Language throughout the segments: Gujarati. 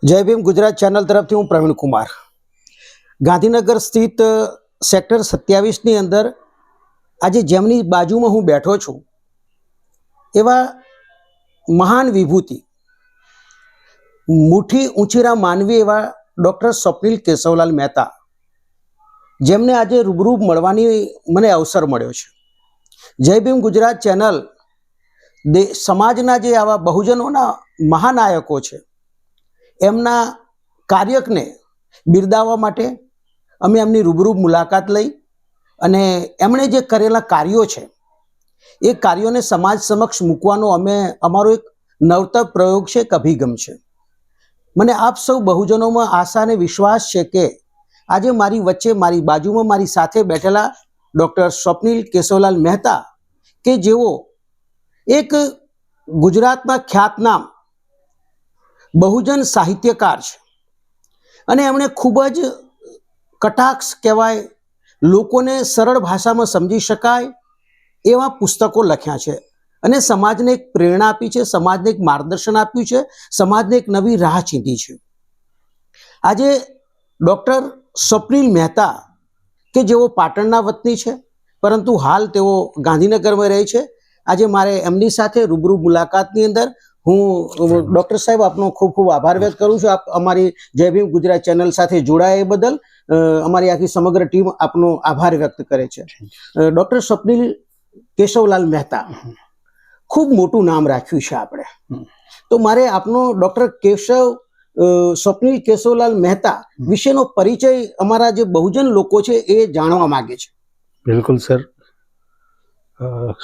જય ભીમ ગુજરાત ચેનલ તરફથી હું પ્રવીણ કુમાર ગાંધીનગર સ્થિત સેક્ટર 27ની અંદર આજે જેમની બાજુમાં હું બેઠો છું એવા મહાન વિભૂતિ મુઠ્ઠી ઊંચીરા માનવી એવા ડૉક્ટર સ્વપ્નિલ કેશવલાલ મહેતા જેમને આજે રૂબરૂ મળવાની મને અવસર મળ્યો છે। જય ભીમ ગુજરાત ચેનલ સમાજના જે આવા બહુજનોના મહાનાયકો છે એમના કાર્યને બિરદાવવા માટે અમે એમની રૂબરૂ મુલાકાત લઈ અને એમણે જે કરેલા કાર્યો છે એ કાર્યોને સમાજ સમક્ષ મૂકવાનો અમારો એક નવતર પ્રયોગ છે, એક અભિગમ છે। મને આપ સૌ બહુજનોમાં આશા અને વિશ્વાસ છે કે આજે મારી વચ્ચે મારી બાજુમાં મારી સાથે બેઠેલા ડૉક્ટર સ્વપ્નિલ કેશવલાલ મહેતા કે જેઓ એક ગુજરાતના ખ્યાતનામ બહુજન સાહિત્યકાર છે અને એમણે ખૂબ જ કટાક્ષ કહેવાય લોકોને સરળ ભાષામાં સમજી શકાય એવા પુસ્તકો લખ્યા છે અને સમાજને એક પ્રેરણા આપી છે, સમાજને એક માર્ગદર્શન આપ્યું છે, સમાજને એક નવી રાહ ચીંધી છે। આજે ડૉક્ટર સ્વપ્નિલ મહેતા કે જેઓ પાટણના વતની છે પરંતુ હાલ તેઓ ગાંધીનગરમાં રહે છે। આજે મારે એમની સાથે રૂબરૂ મુલાકાતની અંદર હું ડૉક્ટર સાહેબ આપનો ખૂબ ખૂબ આભાર વ્યક્ત કરું છું। આપ અમારી જય ભીમ ગુજરાત ચેનલ સાથે જોડાયા એ બદલ અમારી આખી સમગ્ર ટીમ આપનો આભાર વ્યક્ત કરે છે। ડૉક્ટર સ્વપ્નિલ કેશવલાલ મહેતા ખૂબ મોટું નામ રાખ્યું છે આપણે, તો મારે આપનો ડૉક્ટર સ્વપ્નિલ કેશવલાલ મહેતા વિશેનો પરિચય અમારા જે બહુજન લોકો છે એ જાણવા માંગે છે। બિલકુલ સર,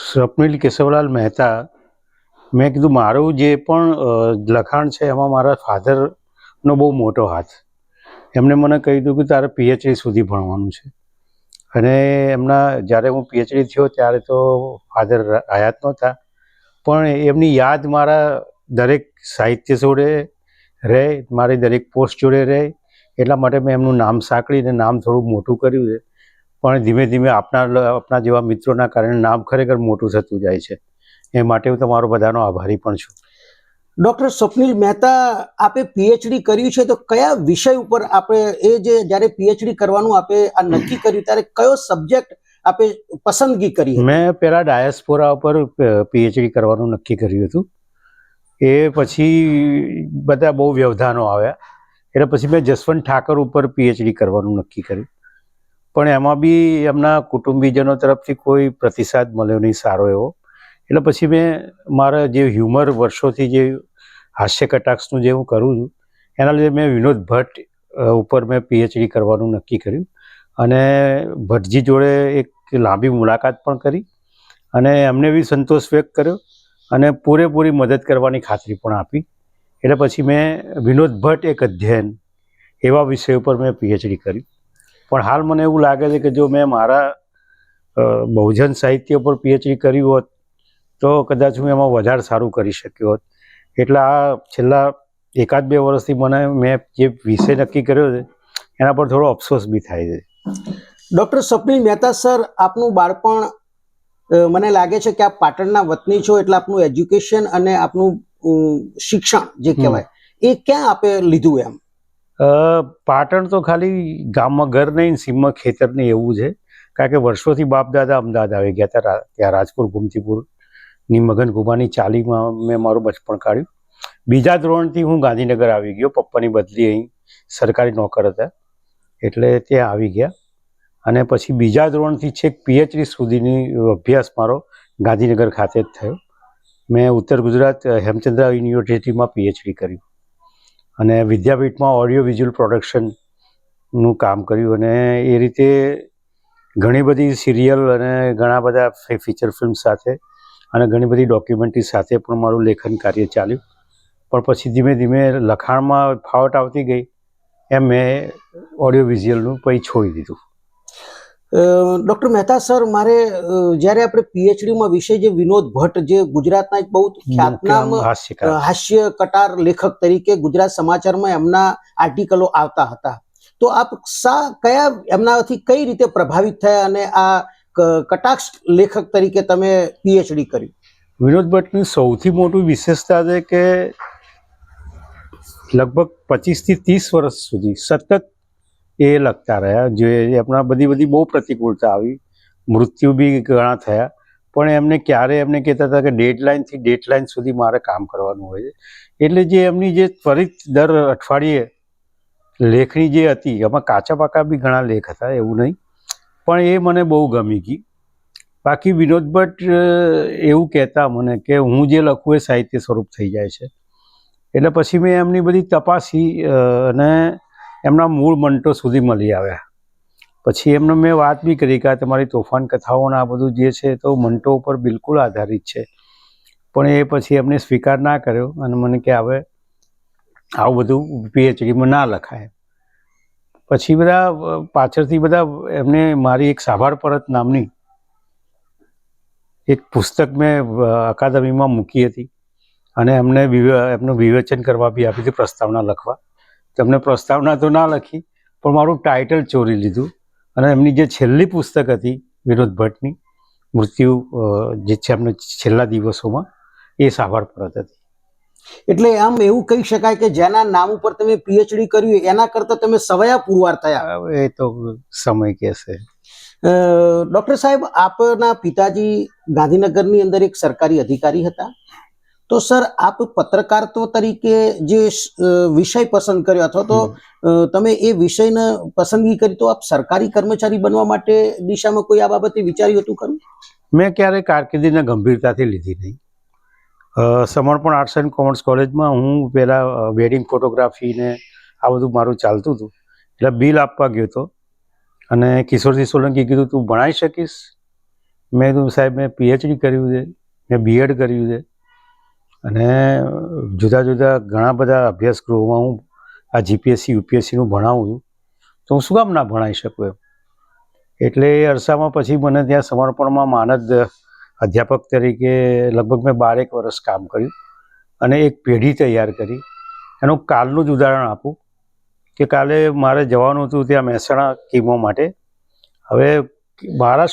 સ્વપ્નિલ કેશવલાલ મહેતા, મેં કીધું મારું જે પણ લખાણ છે એમાં મારા ફાધરનો બહુ મોટો હાથ। એમણે મને કહી દીધું કે તારે પીએચડી સુધી ભણવાનું છે અને એમના જ્યારે હું પીએચડી થયો ત્યારે તો ફાધર હયાત નહોતા, પણ એમની યાદ મારા દરેક સાહિત્ય જોડે રહે, મારી દરેક પોસ્ટ જોડે રહે, એટલા માટે મેં એમનું નામ સાંકળીને નામ થોડું મોટું કર્યું છે। પણ ધીમે ધીમે આપણા જેવા મિત્રોના કારણે નામ ખરેખર મોટું થતું જાય છે, એ માટે હું તમારો બધાનો આભારી પણ છું। ડૉક્ટર સ્વપ્નિલ મહેતા, આપે પીએચડી કર્યું છે તો કયા વિષય ઉપર આપણે જ્યારે પીએચડી કરવાનું આપે આ નક્કી કર્યું ત્યારે કયો સબ્જેક્ટ આપે પસંદગી કરી? મેં પહેલા ડાયસ્પોરા ઉપર પીએચડી કરવાનું નક્કી કર્યું હતું, એ પછી બધા બહુ વ્યવધાનો આવ્યા એટલે પછી મેં જસવંત ઠાકર ઉપર પીએચડી કરવાનું નક્કી કર્યું, પણ એમાં બી એમના કુટુંબીજનો તરફથી કોઈ પ્રતિસાદ મળ્યો નહીં સારો એવો, એટલે પછી મેં મારા જે હ્યુમર વર્ષોથી જે હાસ્ય કટાક્ષનું જે હું કરું છું એના લીધે મેં વિનોદ ભટ્ટ ઉપર મેં પીએચડી કરવાનું નક્કી કર્યું અને ભટ્ટજી જોડે એક લાંબી મુલાકાત પણ કરી અને એમને બી સંતોષ વ્યક્ત કર્યો અને પૂરેપૂરી મદદ કરવાની ખાતરી પણ આપી। એટલે પછી મેં વિનોદ ભટ્ટ એક અધ્યયન એવા વિષય ઉપર મેં પીએચડી કરી। પણ હાલ મને એવું લાગે છે કે જો મેં મારા બહુજન સાહિત્ય પર પીએચડી કર્યું હોત તો કદાચ હું એમાં વધારે સારું કરી શક્યો હોત, એટલે આ છેલ્લા 1-2 વર્ષથી મેં જે વિષય નક્કી કર્યો છે એના પર થોડો અફસોસ બી થાય છે। ડૉક્ટર સ્વપ્નિલ મહેતા સર, આપનું બાળપણ મને લાગે છે કે આપ પાટણના વતની છો એટલે આપનું એજ્યુકેશન અને આપનું શિક્ષણ જે કહેવાય એ ક્યાં આપે લીધું? એમ પાટણ તો ખાલી ગામમાં ઘર નહીં, સીમમાં ખેતર નહીં એવું છે, કારણ કે વર્ષોથી બાપ દાદા અમદાવાદ આવી ગયા હતા, ત્યાં રાજપુર ગુમતીપુરની મગન ઘુમાની ચાલીમાં મેં મારું બચપણ કાઢ્યું। બીજા ધોરણથી હું ગાંધીનગર આવી ગયો, પપ્પાની બદલી અહીં સરકારી નોકર હતા એટલે ત્યાં આવી ગયા અને પછી બીજા ધોરણથી છેક પીએચડી સુધીની અભ્યાસ મારો ગાંધીનગર ખાતે જ થયો। મેં ઉત્તર ગુજરાત હેમચંદ્રા યુનિવર્સિટીમાં પીએચડી કર્યું અને વિદ્યાપીઠમાં ઓડિયો વિઝ્યુઅલ પ્રોડક્શનનું કામ કર્યું અને એ રીતે ઘણી બધી સિરિયલ અને ઘણા બધા ફીચર ફિલ્મ સાથે અને ઘણી બધી ડોક્યુમેન્ટરી સાથે પણ મારું લેખન કાર્ય ચાલ્યું, પણ પછી ધીમે ધીમે લખાણમાં ફાવટ આવતી ગઈ એમ મેં ઓડિયો વિઝ્યુઅલનું પછી છોડી દીધું। ડૉક્ટર મહેતા સર, મારે જ્યારે આપણે પીએચડીમાં વિષય જે વિનોદ ભટ્ટ જે ગુજરાતના એક બહુ ખ્યાતનામ હાસ્ય કટાર લેખક તરીકે ગુજરાત સમાચારમાં એમના આર્ટિકલો આવતા હતા, તો આપ કયા એમનાથી કઈ રીતે પ્રભાવિત થયા અને આ કટાક્ષ લેખક તરીકે તમે પીએચડી કર્યું? વિનોદ ભટ્ટની સૌથી મોટી વિશેષતા છે કે લગભગ 25 થી 30 વર્ષ સુધી સતત એ લખતા રહ્યા. જે એમના બધી બહુ પ્રતિકૂળતા આવી, મૃત્યુ બી ઘણા થયા, પણ એમને કહેતા હતા કે ડેડલાઇનથી ડેડલાઇન સુધી મારે કામ કરવાનું હોય છે. એટલે જે એમની જે ત્વરિત દર અઠવાડિયે લેખણી જે હતી, એમાં કાચા પાકા બી ઘણા લેખ હતા, એવું નહીં, પણ એ મને બહુ ગમી ગઈ. બાકી વિનોદ ભટ્ટ એવું કહેતા મને કે હું જે લખું એ સાહિત્ય સ્વરૂપ થઈ જાય છે. એટલે પછી મેં એમની બધી તપાસી અને એમના મૂળ મંટો સુધી મળી આવ્યા. પછી એમને મેં વાત બી કરી કે આ તમારી તોફાન કથાઓને આ બધું જે છે તો મંટો ઉપર બિલકુલ આધારિત છે, પણ એ પછી એમને સ્વીકાર ના કર્યો અને મને કે હવે આવું બધું પીએચડીમાં ના લખાય. પછી બધા પાછળથી બધા એમને મારી એક સાભાર પરત નામની એક પુસ્તક મેં અકાદમીમાં મૂકી હતી અને એમનું વિવેચન કરવા બી આપી હતી, પ્રસ્તાવના લખવા. તેમને પ્રસ્તાવના તો ના લખી, પણ મારું ટાઇટલ ચોરી લીધું અને એમની જે છેલ્લી પુસ્તક હતી વિનોદ ભટ્ટની, મૃત્યુ જે છે એમને છેલ્લા દિવસોમાં, એ સાભાર પરત હતી. એટલે આમ એવું કહી શકાય કે જેના નામ ઉપર તમે પીએચડી કર્યું એના કરતા તમે સવયા પુરવાર થયા. એ તો સમય કહેશે. ડૉક્ટર સાહેબ, આપના પિતાજી ગાંધીનગરની અંદર એક સરકારી અધિકારી હતા, તો સર આપ પત્રકારત્વ તરીકે જે વિષય પસંદ કર્યો અથવા તો તમે એ વિષયને પસંદગી કરી, તો આપ સરકારી કર્મચારી બનવા માટે દિશામાં કોઈ આ બાબતે વિચાર્યું હતું ખરું? મેં ક્યારેય કારકિર્દીને ગંભીરતાથી લીધી નહીં. સમર્પણ આર્ટ્સ એન્ડ કોમર્સ કોલેજમાં હું પહેલાં વેડિંગ ફોટોગ્રાફી ને આ બધું મારું ચાલતું હતું, એટલે બિલ આપવા ગયો હતો અને કિશોરસિંહ સોલંકી કીધું તું ભણાવી શકીશ? મેં કીધું સાહેબ મેં પીએચડી કર્યું છે, મેં બીએડ કર્યું છે અને જુદા જુદા ઘણા બધા અભ્યાસગૃહોમાં હું આ જીપીએસસી યુપીએસસીનું ભણાવું છું, તો હું શું કામ ના ભણાવી શકું એમ. એટલે એ અરસામાં પછી મને ત્યાં સમર્પણમાં માનદ અધ્યાપક તરીકે લગભગ મેં 12 વર્ષ કામ કર્યું અને એક પેઢી તૈયાર કરી. એનું કાલનું જ ઉદાહરણ આપું કે કાલે મારે જવાનું હતું ત્યાં મહેસાણા કીમો માટે. હવે મારા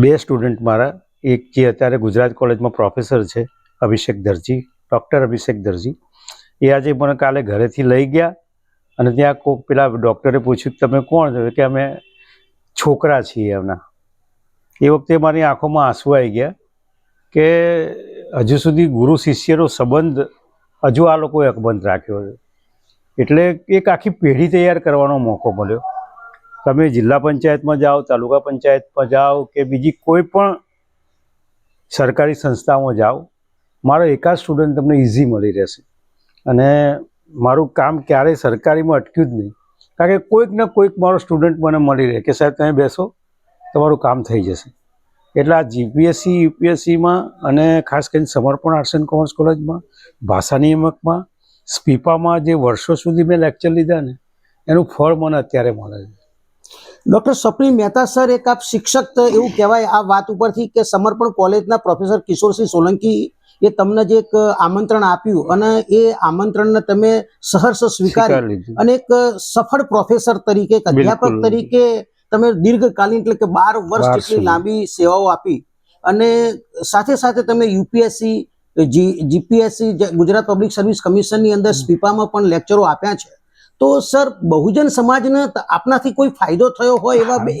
બે સ્ટુડન્ટ મારા, એક જે અત્યારે ગુજરાત કોલેજમાં પ્રોફેસર છે અભિષેક દરજી, ડૉક્ટર અભિષેક દરજી, એ આજે મને કાલે ઘરેથી લઈ ગયા અને ત્યાં કોઈક પેલા ડૉક્ટરે પૂછ્યું તમે કોણ છો? કે અમે છોકરા છીએ એમના. એ વખતે મારી આંખોમાં આંસુ આવી ગયા કે હજુ સુધી ગુરુ શિષ્યનો સંબંધ હજુ આ લોકોએ અકબંધ રાખ્યો છે. એટલે એક આખી પેઢી તૈયાર કરવાનો મોકો મળ્યો. તમે જિલ્લા પંચાયતમાં જાઓ, તાલુકા પંચાયતમાં જાઓ કે બીજી કોઈ પણ સરકારી સંસ્થામાં જાઓ, મારો એકાદ સ્ટુડન્ટ તમને ઇઝી મળી રહેશે અને મારું કામ ક્યારેય સરકારીમાં અટક્યું જ નહીં, કારણ કે કોઈક ને કોઈક મારો સ્ટુડન્ટ મને મળી રહે કે સાહેબ તમે બેસો, તમારું કામ થઈ જશે. એટલે આ જીપીએસસી યુપીએસસીમાં અને ખાસ કરીને સમર્પણ આર્ટ્સ એન્ડ કોમર્સ કોલેજમાં, ભાષા નિયામકમાં, સ્પીપામાં જે વર્ષો સુધી મેં લેક્ચર લીધા ને એનું ફળ મને અત્યારે મળે છે. ડૉક્ટર સ્વપ્નિલ મહેતા સર, એક આપ શિક્ષક એવું કહેવાય આ વાત ઉપરથી કે સમર્પણ કોલેજના પ્રોફેસર કિશોરસિંહ સોલંકી એ તમને જે એક આમંત્રણ આપ્યું અને એ આમંત્રણને તમે સહર્ષ સ્વીકારી અને એક સફળ પ્રોફેસર તરીકે, એક અધ્યાપક તરીકે તમે દીર્ઘકાલીન એટલે કે 12 વર્ષ જેટલી લાંબી સેવાઓ આપી અને સાથે સાથે તમે UPSC, GPSC, Gujarat public service કમિશનની અંદર સ્પીપામાં પણ લેક્ચરો આપ્યા છે. તો સર, બહુજન સમાજને આપનાથી કોઈ ફાયદો થયો હોય એવા બે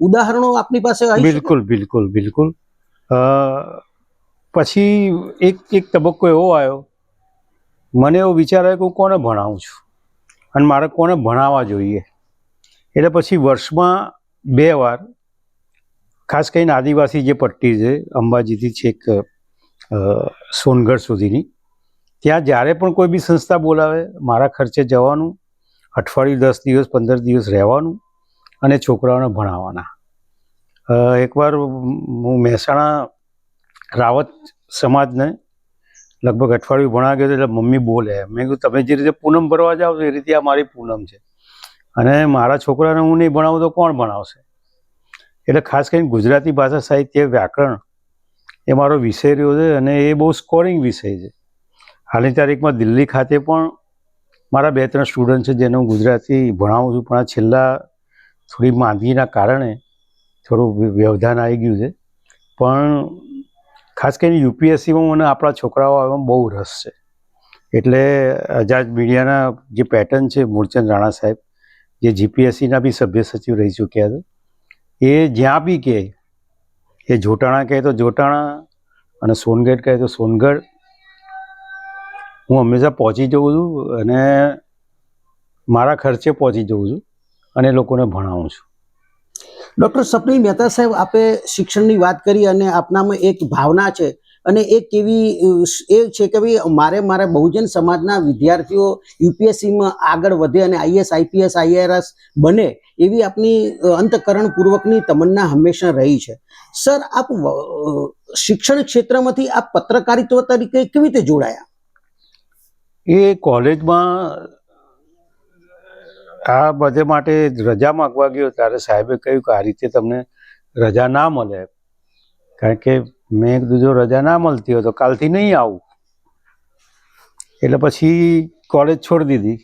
ઉદાહરણો આપની પાસે? બિલકુલ. પછી એક તબક્કો એવો આવ્યો, મને એવો વિચાર આવ્યો કે હું કોને ભણાવું છું અને મારે કોને ભણાવવા જોઈએ. એટલે પછી વર્ષમાં 2 વાર, ખાસ કરીને આદિવાસી જે પટ્ટી છે અંબાજીથી છેક સોનગઢ સુધીની, ત્યાં જ્યારે પણ કોઈ બી સંસ્થા બોલાવે મારા ખર્ચે જવાનું, અઠવાડિયું 10 દિવસ 15 દિવસ રહેવાનું અને છોકરાઓને ભણાવવાના. એકવાર હું મહેસાણા રાવત સમાજને લગભગ અઠવાડિયું ભણાવી ગયો એટલે મમ્મી બોલે, મેં કીધું તમે જે રીતે પૂનમ ભરવા જાઓ છો એ રીતે આ મારી પૂનમ છે અને મારા છોકરાને હું નહીં ભણાવું તો કોણ ભણાવશે. એટલે ખાસ કરીને ગુજરાતી ભાષા સાહિત્ય વ્યાકરણ એ મારો વિષય રહ્યો છે અને એ બહુ સ્કોરિંગ વિષય છે. હાલની તારીખમાં દિલ્હી ખાતે પણ મારા 2-3 સ્ટુડન્ટ છે જેને હું ગુજરાતી ભણાવું છું, પણ આ છેલ્લા થોડી માંદગીના કારણે થોડું વ્યવધાન આવી ગયું છે. પણ ખાસ કરીને યુપીએસસીમાં મને આપણા છોકરાઓ આવવામાં બહુ રસ છે. એટલે આઝાદ મીડિયાના જે પેટર્ન છે, મૂળચંદ રાણા સાહેબ જે જીપીએસસીના બી સભ્ય સચિવ રહી ચૂક્યા હતા, એ જ્યાં બી કહે એ જોટાણા કહે તો જોટાણા અને સોનગઢ કહે તો સોનગઢ હું હંમેશા પહોંચી જઉં છું અને મારા ખર્ચે પહોંચી જઉં છું અને લોકોને ભણાવું છું. ડૉક્ટર સ્વપ્નિલ મહેતા સાહેબ, આપે શિક્ષણની વાત કરી અને આપનામાં એક ભાવના છે અને એક એવી એ છે કે ભાઈ મારા બહુજન સમાજના વિદ્યાર્થીઓ યુપીએસસીમાં આગળ વધે અને આઈએસ આઈપીએસ આઈઆરએસ બને એવી આપની અંતઃકરણપૂર્વકની તમન્ના હંમેશા રહી છે. સર, આપ શિક્ષણ ક્ષેત્રમાંથી આપ પત્રકારિત્વ તરીકે કેવી રીતે જોડાયા? એ કોલેજમાં આ બધે માટે રજા માગવા ગયો ત્યારે સાહેબે કહ્યું કે આ રીતે તમને રજા ના મળે, કારણ કે મેં કીધું જો રજા ના મળતી હોય તો કાલથી નહીં આવું. એટલે પછી કોલેજ છોડી દીધી,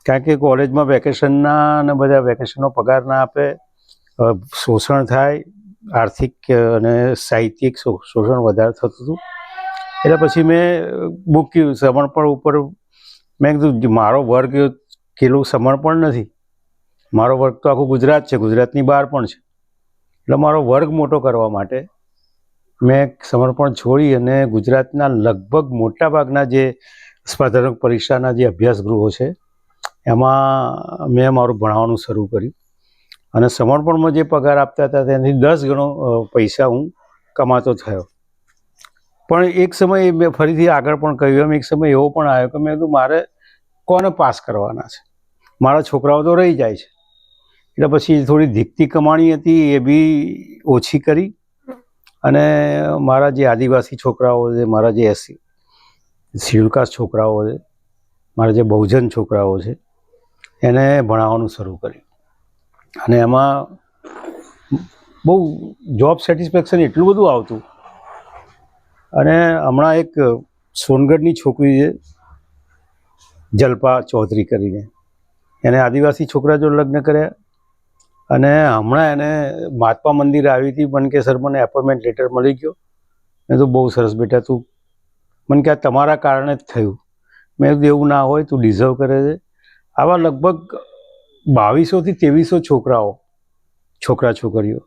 કારણ કે કોલેજમાં વેકેશનના અને બધા વેકેશનનો પગાર ના આપે, શોષણ થાય, આર્થિક અને સાહિત્યિક શોષણ વધારે થતું હતું. એટલે પછી મેં મૂક્યું સમર્પણ ઉપર. મેં કીધું મારો વર્ગ કેટલું સમર્પણ નથી, મારો વર્ગ તો આખું ગુજરાત છે, ગુજરાતની બહાર પણ છે. એટલે મારો વર્ગ મોટો કરવા માટે મેં સમર્પણ છોડી અને ગુજરાતના લગભગ મોટાભાગના જે સ્પર્ધાત્મક પરીક્ષાના જે અભ્યાસગૃહો છે એમાં મેં મારું ભણાવવાનું શરૂ કર્યું અને સમર્પણમાં જે પગાર આપતા હતા તેનાથી 10 ગણો પૈસા હું કમાતો થયો. પણ એક સમય મેં ફરીથી આગળ પણ કહ્યું એમ એક સમય એવો પણ આવ્યો કે મેં કીધું મારે કોને પાસ કરવાના છે, મારા છોકરાઓ તો રહી જાય છે. એટલે પછી થોડી ધીકતી કમાણી હતી એ બી ઓછી કરી અને મારા જે આદિવાસી છોકરાઓ છે, મારા જે એસસી શેડ્યુલ કાસ્ટ છોકરાઓ છે, મારા જે બહુજન છોકરાઓ છે એને ભણાવવાનું શરૂ કર્યું. અને એમાં બહુ જોબ સેટિસ્ફેક્શન એટલું બધું આવતું. અને હમણાં એક સોનગઢની છોકરી છે જલ્પા ચૌધરી કરીને, એને આદિવાસી છોકરા જોડે લગ્ન કર્યા અને હમણાં એને મહાત્મા મંદિર આવી હતી. મને કે સર મને એપોઇન્ટમેન્ટ લેટર મળી ગયો. મેં તો બહુ સરસ બેટા, તું મને કે આ તમારા કારણે જ થયું. મેં કીધું એવું ના હોય, તું ડિઝર્વ કરે છે. આવા લગભગ 2200 થી 2300 છોકરા છોકરીઓ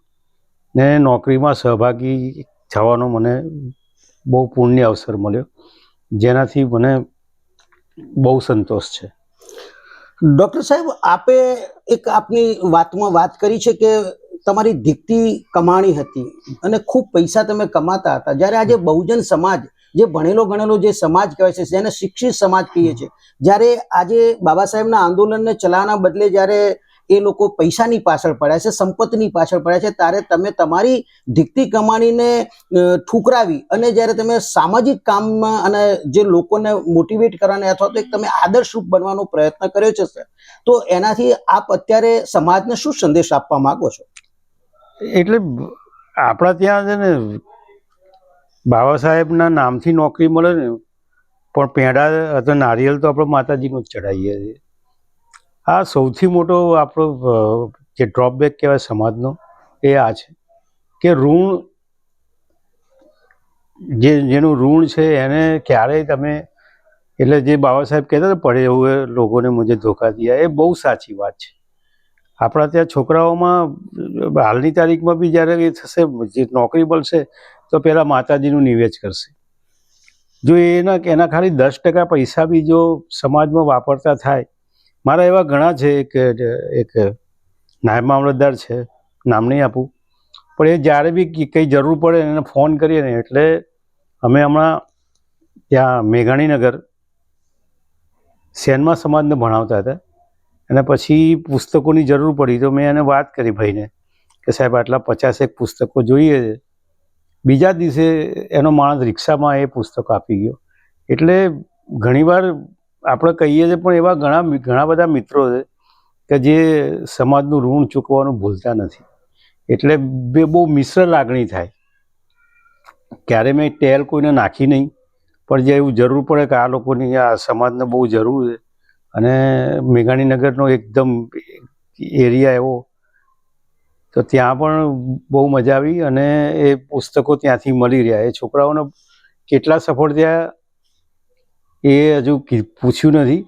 ને નોકરીમાં સહભાગી થવાનો મને બહુ પુણ્ય અવસર મળ્યો, જેનાથી મને બહુ સંતોષ છે. ડૉક્ટર સાહેબ, આપે એક આપની વાતમાં વાત કરી છે કે તમારી ધીકતી કમાણી હતી અને ખૂબ પૈસા તમે કમાતા હતા. જ્યારે આજે બહુજન સમાજ, જે ભણેલો ગણેલો જે સમાજ કહેવાય છે, જેને શિક્ષિત સમાજ કહીએ છીએ, જ્યારે આજે બાબા સાહેબના આંદોલનને ચલાવવાના બદલે જ્યારે એ લોકો પૈસાની પાછળ પડ્યા છે, સંપત્તિની પાછળ પડ્યા છે, ત્યારે તમે તમારી ધીકતી કમાણીને ઠુકરાવી અને જ્યારે તમે સામાજિક કામમાં અને જે લોકોને મોટિવેટ કરવાને અથવા તો એક તમે આદર્શરૂપ બનવાનો પ્રયત્ન કર્યો છે સર, તો એનાથી આપ અત્યારે સમાજને શું સંદેશ આપવા માંગો છો? એટલે આપણા ત્યાં છે ને બાબા સાહેબના નામથી નોકરી મળે ને, પણ પેંડા અથવા નારિયેલ તો આપણે માતાજીનું જ ચડાવીએ છીએ. આ સૌથી મોટો આપણો જે ડ્રોપબેક કહેવાય સમાજનો એ આ છે કે ઋણ, જેનું ઋણ છે એને ક્યારેય તમે, એટલે જે બાબા સાહેબ કહેતા હતા પડે હુએ લોકોને મુझे ધોખા દિયા, એ બહુ સાચી વાત છે. આપણા ત્યાં છોકરાઓમાં હાલની તારીખમાં બી જ્યારે એ થશે, જે નોકરી મળશે તો પહેલાં માતાજીનું નિવેદ કરશે. જો એના ખાલી 10% પૈસા બી જો સમાજમાં વાપરતા થાય. મારા એવા ઘણા છે, એક નાયબ મામલતદાર છે, નામ નહીં આપું, પણ એ જ્યારે બી કંઈ જરૂર પડે એને ફોન કરીએ ને, એટલે અમે હમણાં ત્યાં મેઘાણીનગર સેનમાં સમાજને ભણાવતા હતા અને પછી પુસ્તકોની જરૂર પડી તો મેં એને વાત કરી ભાઈને કે સાહેબ આટલા 50 પુસ્તકો જોઈએ છે. બીજા દિવસે એનો માણસ રિક્ષામાં એ પુસ્તકો આપી ગયો. એટલે ઘણીવાર આપણે કહીએ છીએ પણ એવા ઘણા બધા મિત્રો છે કે જે સમાજનું ઋણ ચૂકવવાનું ભૂલતા નથી. એટલે બહુ મિશ્ર લાગણી થાય. ક્યારે મેં ટેલ કોઈને નાખી નહીં, પણ જે એવું જરૂર પડે કે આ લોકોની આ સમાજને બહુ જરૂર છે અને મેઘાણીનગરનો એકદમ એરિયા એવો, તો ત્યાં પણ બહુ મજા આવી અને એ પુસ્તકો ત્યાંથી મળી રહ્યા. એ છોકરાઓને કેટલા સફળ થયા એ હજુ પૂછ્યું નથી,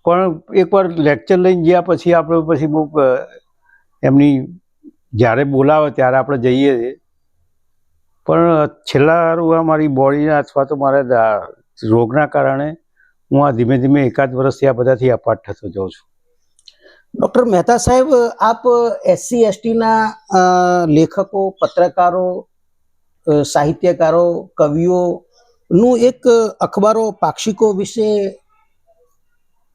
પણ એકવાર લેક્ચર લઈને ગયા પછી આપણે પછી બહુ એમની જ્યારે બોલાવે ત્યારે આપણે જઈએ છીએ. પણ છેલ્લા મારી બોડીના અથવા તો મારા રોગના કારણે હું આ ધીમે ધીમે એકાદ વર્ષથી આ બધાથી અપાટ થતો જાઉં છું. ડૉક્ટર મહેતા સાહેબ, આપ SC STના લેખકો, પત્રકારો, સાહિત્યકારો, કવિઓનું એક અખબારો, પાક્ષિકો વિશે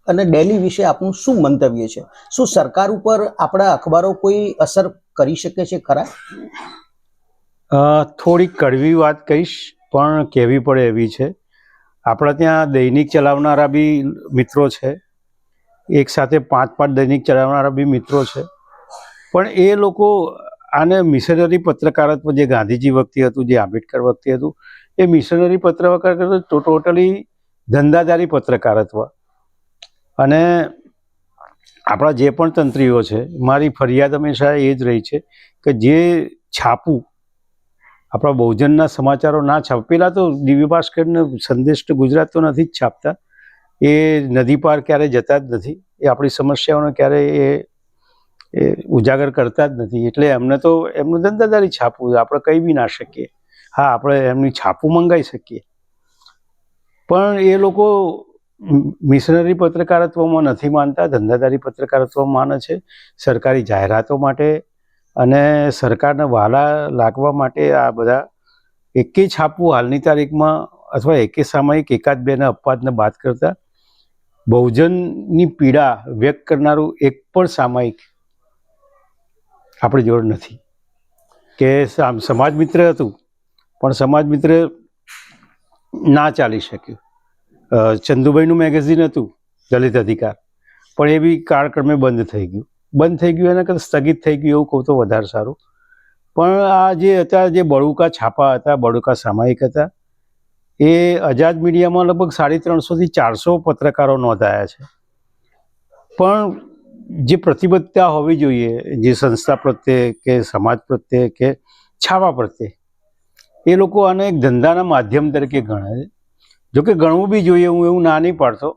અને ડેલી વિશે આપનું શું મંતવ્ય છે? શું સરકાર ઉપર આપણા અખબારો કોઈ અસર કરી શકે છે ખરા? થોડી કડવી વાત કહીશ, પણ કહેવી પડે એવી છે. આપણા ત્યાં દૈનિક ચલાવનારા બી મિત્રો છે, એક સાથે 5 દૈનિક ચલાવનારા બી મિત્રો છે, પણ એ લોકો આને મિશનરી પત્રકારત્વ જે ગાંધીજી વખતે હતું, જે આંબેડકર વખતે હતું, એ મિશનરી પત્રકારત્વ ટોટલી ધંધાદારી પત્રકારત્વ. અને આપણા જે પણ તંત્રીઓ છે, મારી ફરિયાદ હંમેશા એ જ રહી છે કે જે છાપવું, આપણા બહુજનના સમાચારો ના છાપ. પેલા તો દિવ્ય ભાસ્કરને સંદેશ ગુજરાત તો નથી જ છાપતા, એ નદી પાર ક્યારે જતા જ નથી, એ આપણી સમસ્યાઓને ક્યારે એ ઉજાગર કરતા જ નથી. એટલે એમને તો એમનું ધંધાદારી છાપવું, આપણે કહી બી ના શકીએ. હા, આપણે એમની છાપું મંગાવી શકીએ, પણ એ લોકો મિશનરી પત્રકારત્વમાં નથી માનતા, ધંધાદારી પત્રકારત્વમાં માને છે. સરકારી જાહેરાતો માટે અને સરકારને વહાલા લાગવા માટે આ બધા એકેય છાપવું હાલની તારીખમાં, અથવા એકે સામયિક એકાદ બેને અપવાદને બાદ કરતા બહુજનની પીડા વ્યક્ત કરનારું એક પણ સામયિક આપણી જોડે નથી. કે સમાજ મિત્ર હતું, પણ સમાજ મિત્ર ના ચાલી શક્યું. ચંદુભાઈનું મેગેઝિન હતું દલિત અધિકાર, પણ એ બી કાળક્રમે બંધ થઈ ગયું. એના કરતાં સ્થગિત થઈ ગયું એવું કહું તો વધારે સારું. પણ આ જે હતા, જે બળુકા છાપા હતા, બળુકા સામાયિક હતા, એ આઝાદ મીડિયામાં લગભગ 350 થી 400 પત્રકારો નોંધાયા છે. પણ જે પ્રતિબદ્ધતા હોવી જોઈએ, જે સંસ્થા પ્રત્યે કે સમાજ પ્રત્યે કે છાપા પ્રત્યે, એ લોકો આને એક ધંધાના માધ્યમ તરીકે ગણે છે. જોકે ગણવું બી જોઈએ, હું એવું ના નહીં પાડતો,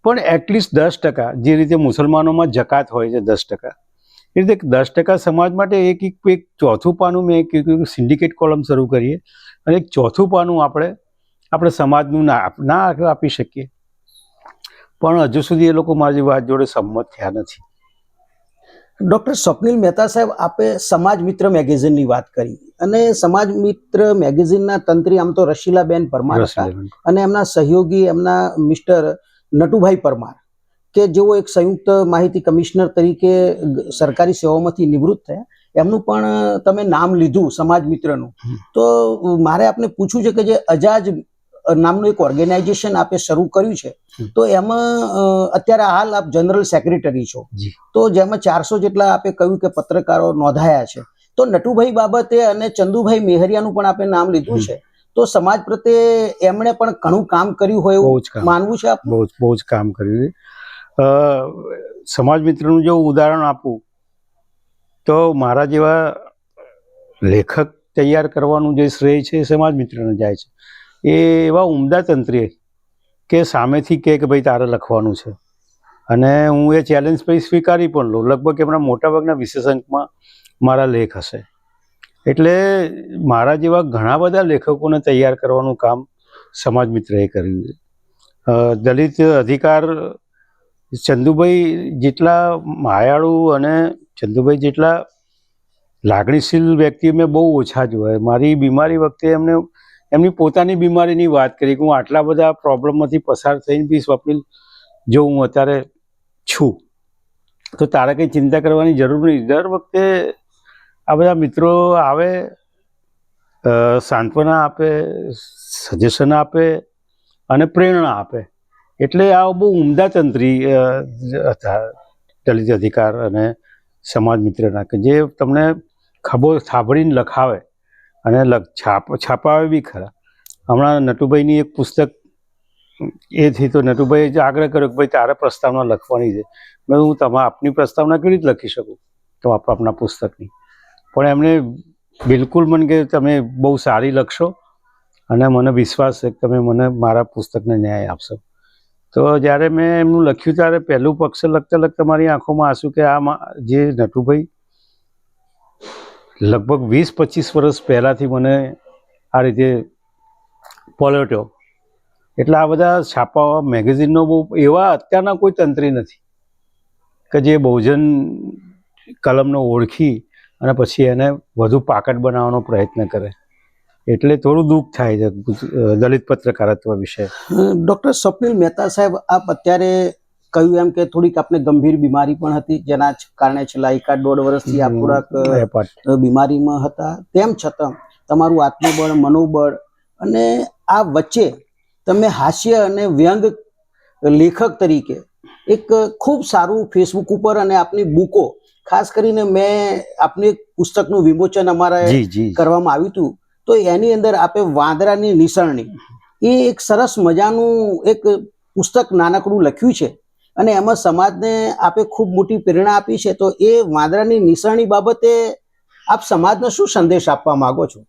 પણ એટલીસ્ટ 10%, જે રીતે મુસલમાનોમાં જકાત હોય છે 10%, એ રીતે 10% સમાજ માટે એક ચોથું પાનું મેં એક સિન્ડિકેટ કોલમ શરૂ કરીએ, અને એક ચોથું પાનું આપણે સમાજનું ના આપી શકીએ. પણ હજુ સુધી એ લોકો મારી વાત જોડે સંમત થયા નથી. ડૉક્ટર સ્વપ્નિલ મહેતા સાહેબ, આપે સમાજ મિત્ર મેગેઝિનની વાત કરી, અને સમાજ મિત્ર મેગેઝિનના તંત્રી આમ તો રશીલાબેન પરમાર હતા, અને એમના સહયોગી એમના મિસ્ટર નટુભાઈ પરમાર, કે જેઓ એક સંયુક્ત માહિતી કમિશનર તરીકે સરકારી સેવામાંથી નિવૃત્ત થયા. એમનું પણ તમે નામ લીધું સમાજ મિત્રનું, તો મારે આપને પૂછવું છે કે જે અજાજ નામનું એક ઓર્ગેનાઇઝેશન આપે શરૂ કર્યું છે, તો એમાં અત્યારે હાલ આપ જનરલ સેક્રેટરી છો, તો જેમાં 400 જેટલા આપે કહ્યું કે પત્રકારો નોંધાયા છે. તો નટુભાઈ બાબતે અને ચંદુભાઈ મેહરિયાનું પણ આપે નામ લીધું છે, તો સમાજ પ્રત્યે એમણે પણ ઘણું કામ કર્યું હોય એવું માનવું છે આપ? બહુ જ કામ કર્યું છે. સમાજ મિત્રનું જો ઉદાહરણ આપું તો મારા જેવા લેખક તૈયાર કરવાનું જે શ્રેય છે એ સમાજ મિત્રને જાય છે. એ એવા ઉમદા તંત્રી કે સામેથી કે ભાઈ તારે લખવાનું છે, અને હું એ ચેલેન્જ પછી સ્વીકારી પણ લઉં. લગભગ એમના મોટાભાગના વિશેષાંકમાં મારા લેખ હશે. એટલે મારા જેવા ઘણા બધા લેખકોને તૈયાર કરવાનું કામ સમાજ મિત્રએ કર્યું છે. દલિત અધિકાર, ચંદુભાઈ જેટલા માયાળુ અને ચંદુભાઈ જેટલા લાગણીશીલ વ્યક્તિ મેં બહુ ઓછા જોયા. મારી બીમારી વખતે એમની પોતાની બીમારીની વાત કરી કે હું આટલા બધા પ્રોબ્લેમમાંથી પસાર થઈને બી સ્વપ્નિલ, જો હું અત્યારે છું તો તારે કંઈ ચિંતા કરવાની જરૂર નહીં. દર વખતે આ બધા મિત્રો આવે, સાંત્વના આપે, સજેશન આપે અને પ્રેરણા આપે. એટલે આ બહુ ઉમદા તંત્રી હતા દલિત અધિકાર અને સમાજ મિત્રના, કે જે તમને થાબડીને લખાવે અને છાપાવે બી ખરા. હમણાં નટુભાઈની એક પુસ્તક એ થઈ, તો નટુભાઈએ જ આગ્રહ કર્યો કે ભાઈ તારે પ્રસ્તાવના લખવાની છે. હું આપની પ્રસ્તાવના કેવી રીતે લખી શકું તો આપણા પુસ્તકની? પણ એમણે બિલકુલ મને કે તમે બહુ સારી લખશો, અને મને વિશ્વાસ છે કે તમે મને મારા પુસ્તકને ન્યાય આપશો. તો જ્યારે મેં એમનું લખ્યું ત્યારે પહેલું પક્ષ લખતા લખતા મારી આંખોમાં આંસુ કે જે નટુભાઈ લગભગ 20-25 વર્ષ પહેલાંથી મને આ રીતે પલટ્યો. એટલે આ બધા છાપા મેગેઝિનનો બહુ એવા અત્યારના કોઈ તંત્રી નથી કે જે બહુજન કલમને ઓળખી અને પછી એને વધુ પાકટ બનાવવાનો પ્રયત્ન કરે. એટલે થોડું દુઃખ થાય છે દલિત પત્રકારત્વ વિશે. ડૉક્ટર સ્વપ્નિલ મહેતા સાહેબ, આપ અત્યારે કહ્યું એમ કે થોડીક આપને ગંભીર બીમારી પણ હતી, જેના કારણે છેલ્લા 1.5 વર્ષથી આપ થોડાક બીમારીમાં હતા. તેમ છતાં તમારું આત્મબળ, મનોબળ અને આ વચ્ચે તમે હાસ્ય અને વ્યંગ લેખક તરીકે એક ખૂબ સારું ફેસબુક ઉપર અને આપની બુકો, ખાસ કરીને મેં આપની એક પુસ્તકનું વિમોચન અમારા કરવામાં આવ્યું હતું, તો એની અંદર આપે વાંદરાની નિસરણી એ એક સરસ મજાનું એક પુસ્તક નાનકડું લખ્યું છે અને એમાં સમાજને આપે ખૂબ મોટી પ્રેરણા આપી છે. તો એ વાંદરાની નિસરણી બાબતે આપ સમાજને શું સંદેશ આપવા માંગો છો?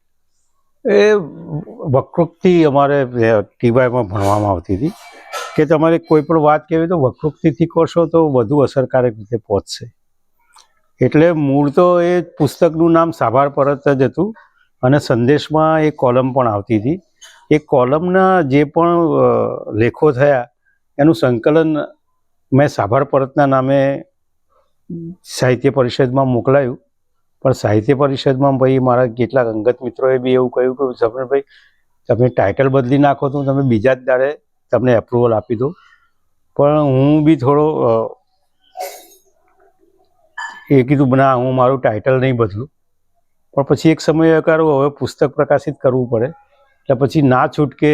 એ વક્રોક્તિ અમારે ટીવાયમાં ભણવામાં આવતી હતી કે તમારે કોઈ પણ વાત કહેવી તો વક્રોક્તિથી કરશો તો વધુ અસરકારક રીતે પહોંચશે. એટલે મૂળ તો એ પુસ્તકનું નામ સાભાર પરત જ હતું અને સંદેશમાં એક કોલમ પણ આવતી હતી. એ કોલમના જે પણ લેખો થયા એનું સંકલન મેં સાભાર પરતના નામે સાહિત્ય પરિષદમાં મોકલાયું. પણ સાહિત્ય પરિષદમાં ભાઈ મારા કેટલાક અંગત મિત્રોએ બી એવું કહ્યું કે સફરભાઈ તમે ટાઇટલ બદલી નાખો તો તમે બીજા જ દાડે તમને એપ્રુવલ આપી દો. પણ હું બી થોડો એ કીધું ના, હું મારું ટાઇટલ નહીં બદલું. પણ પછી એક સમય કહ્યું હવે પુસ્તક પ્રકાશિત કરવું પડે, એટલે પછી ના છૂટકે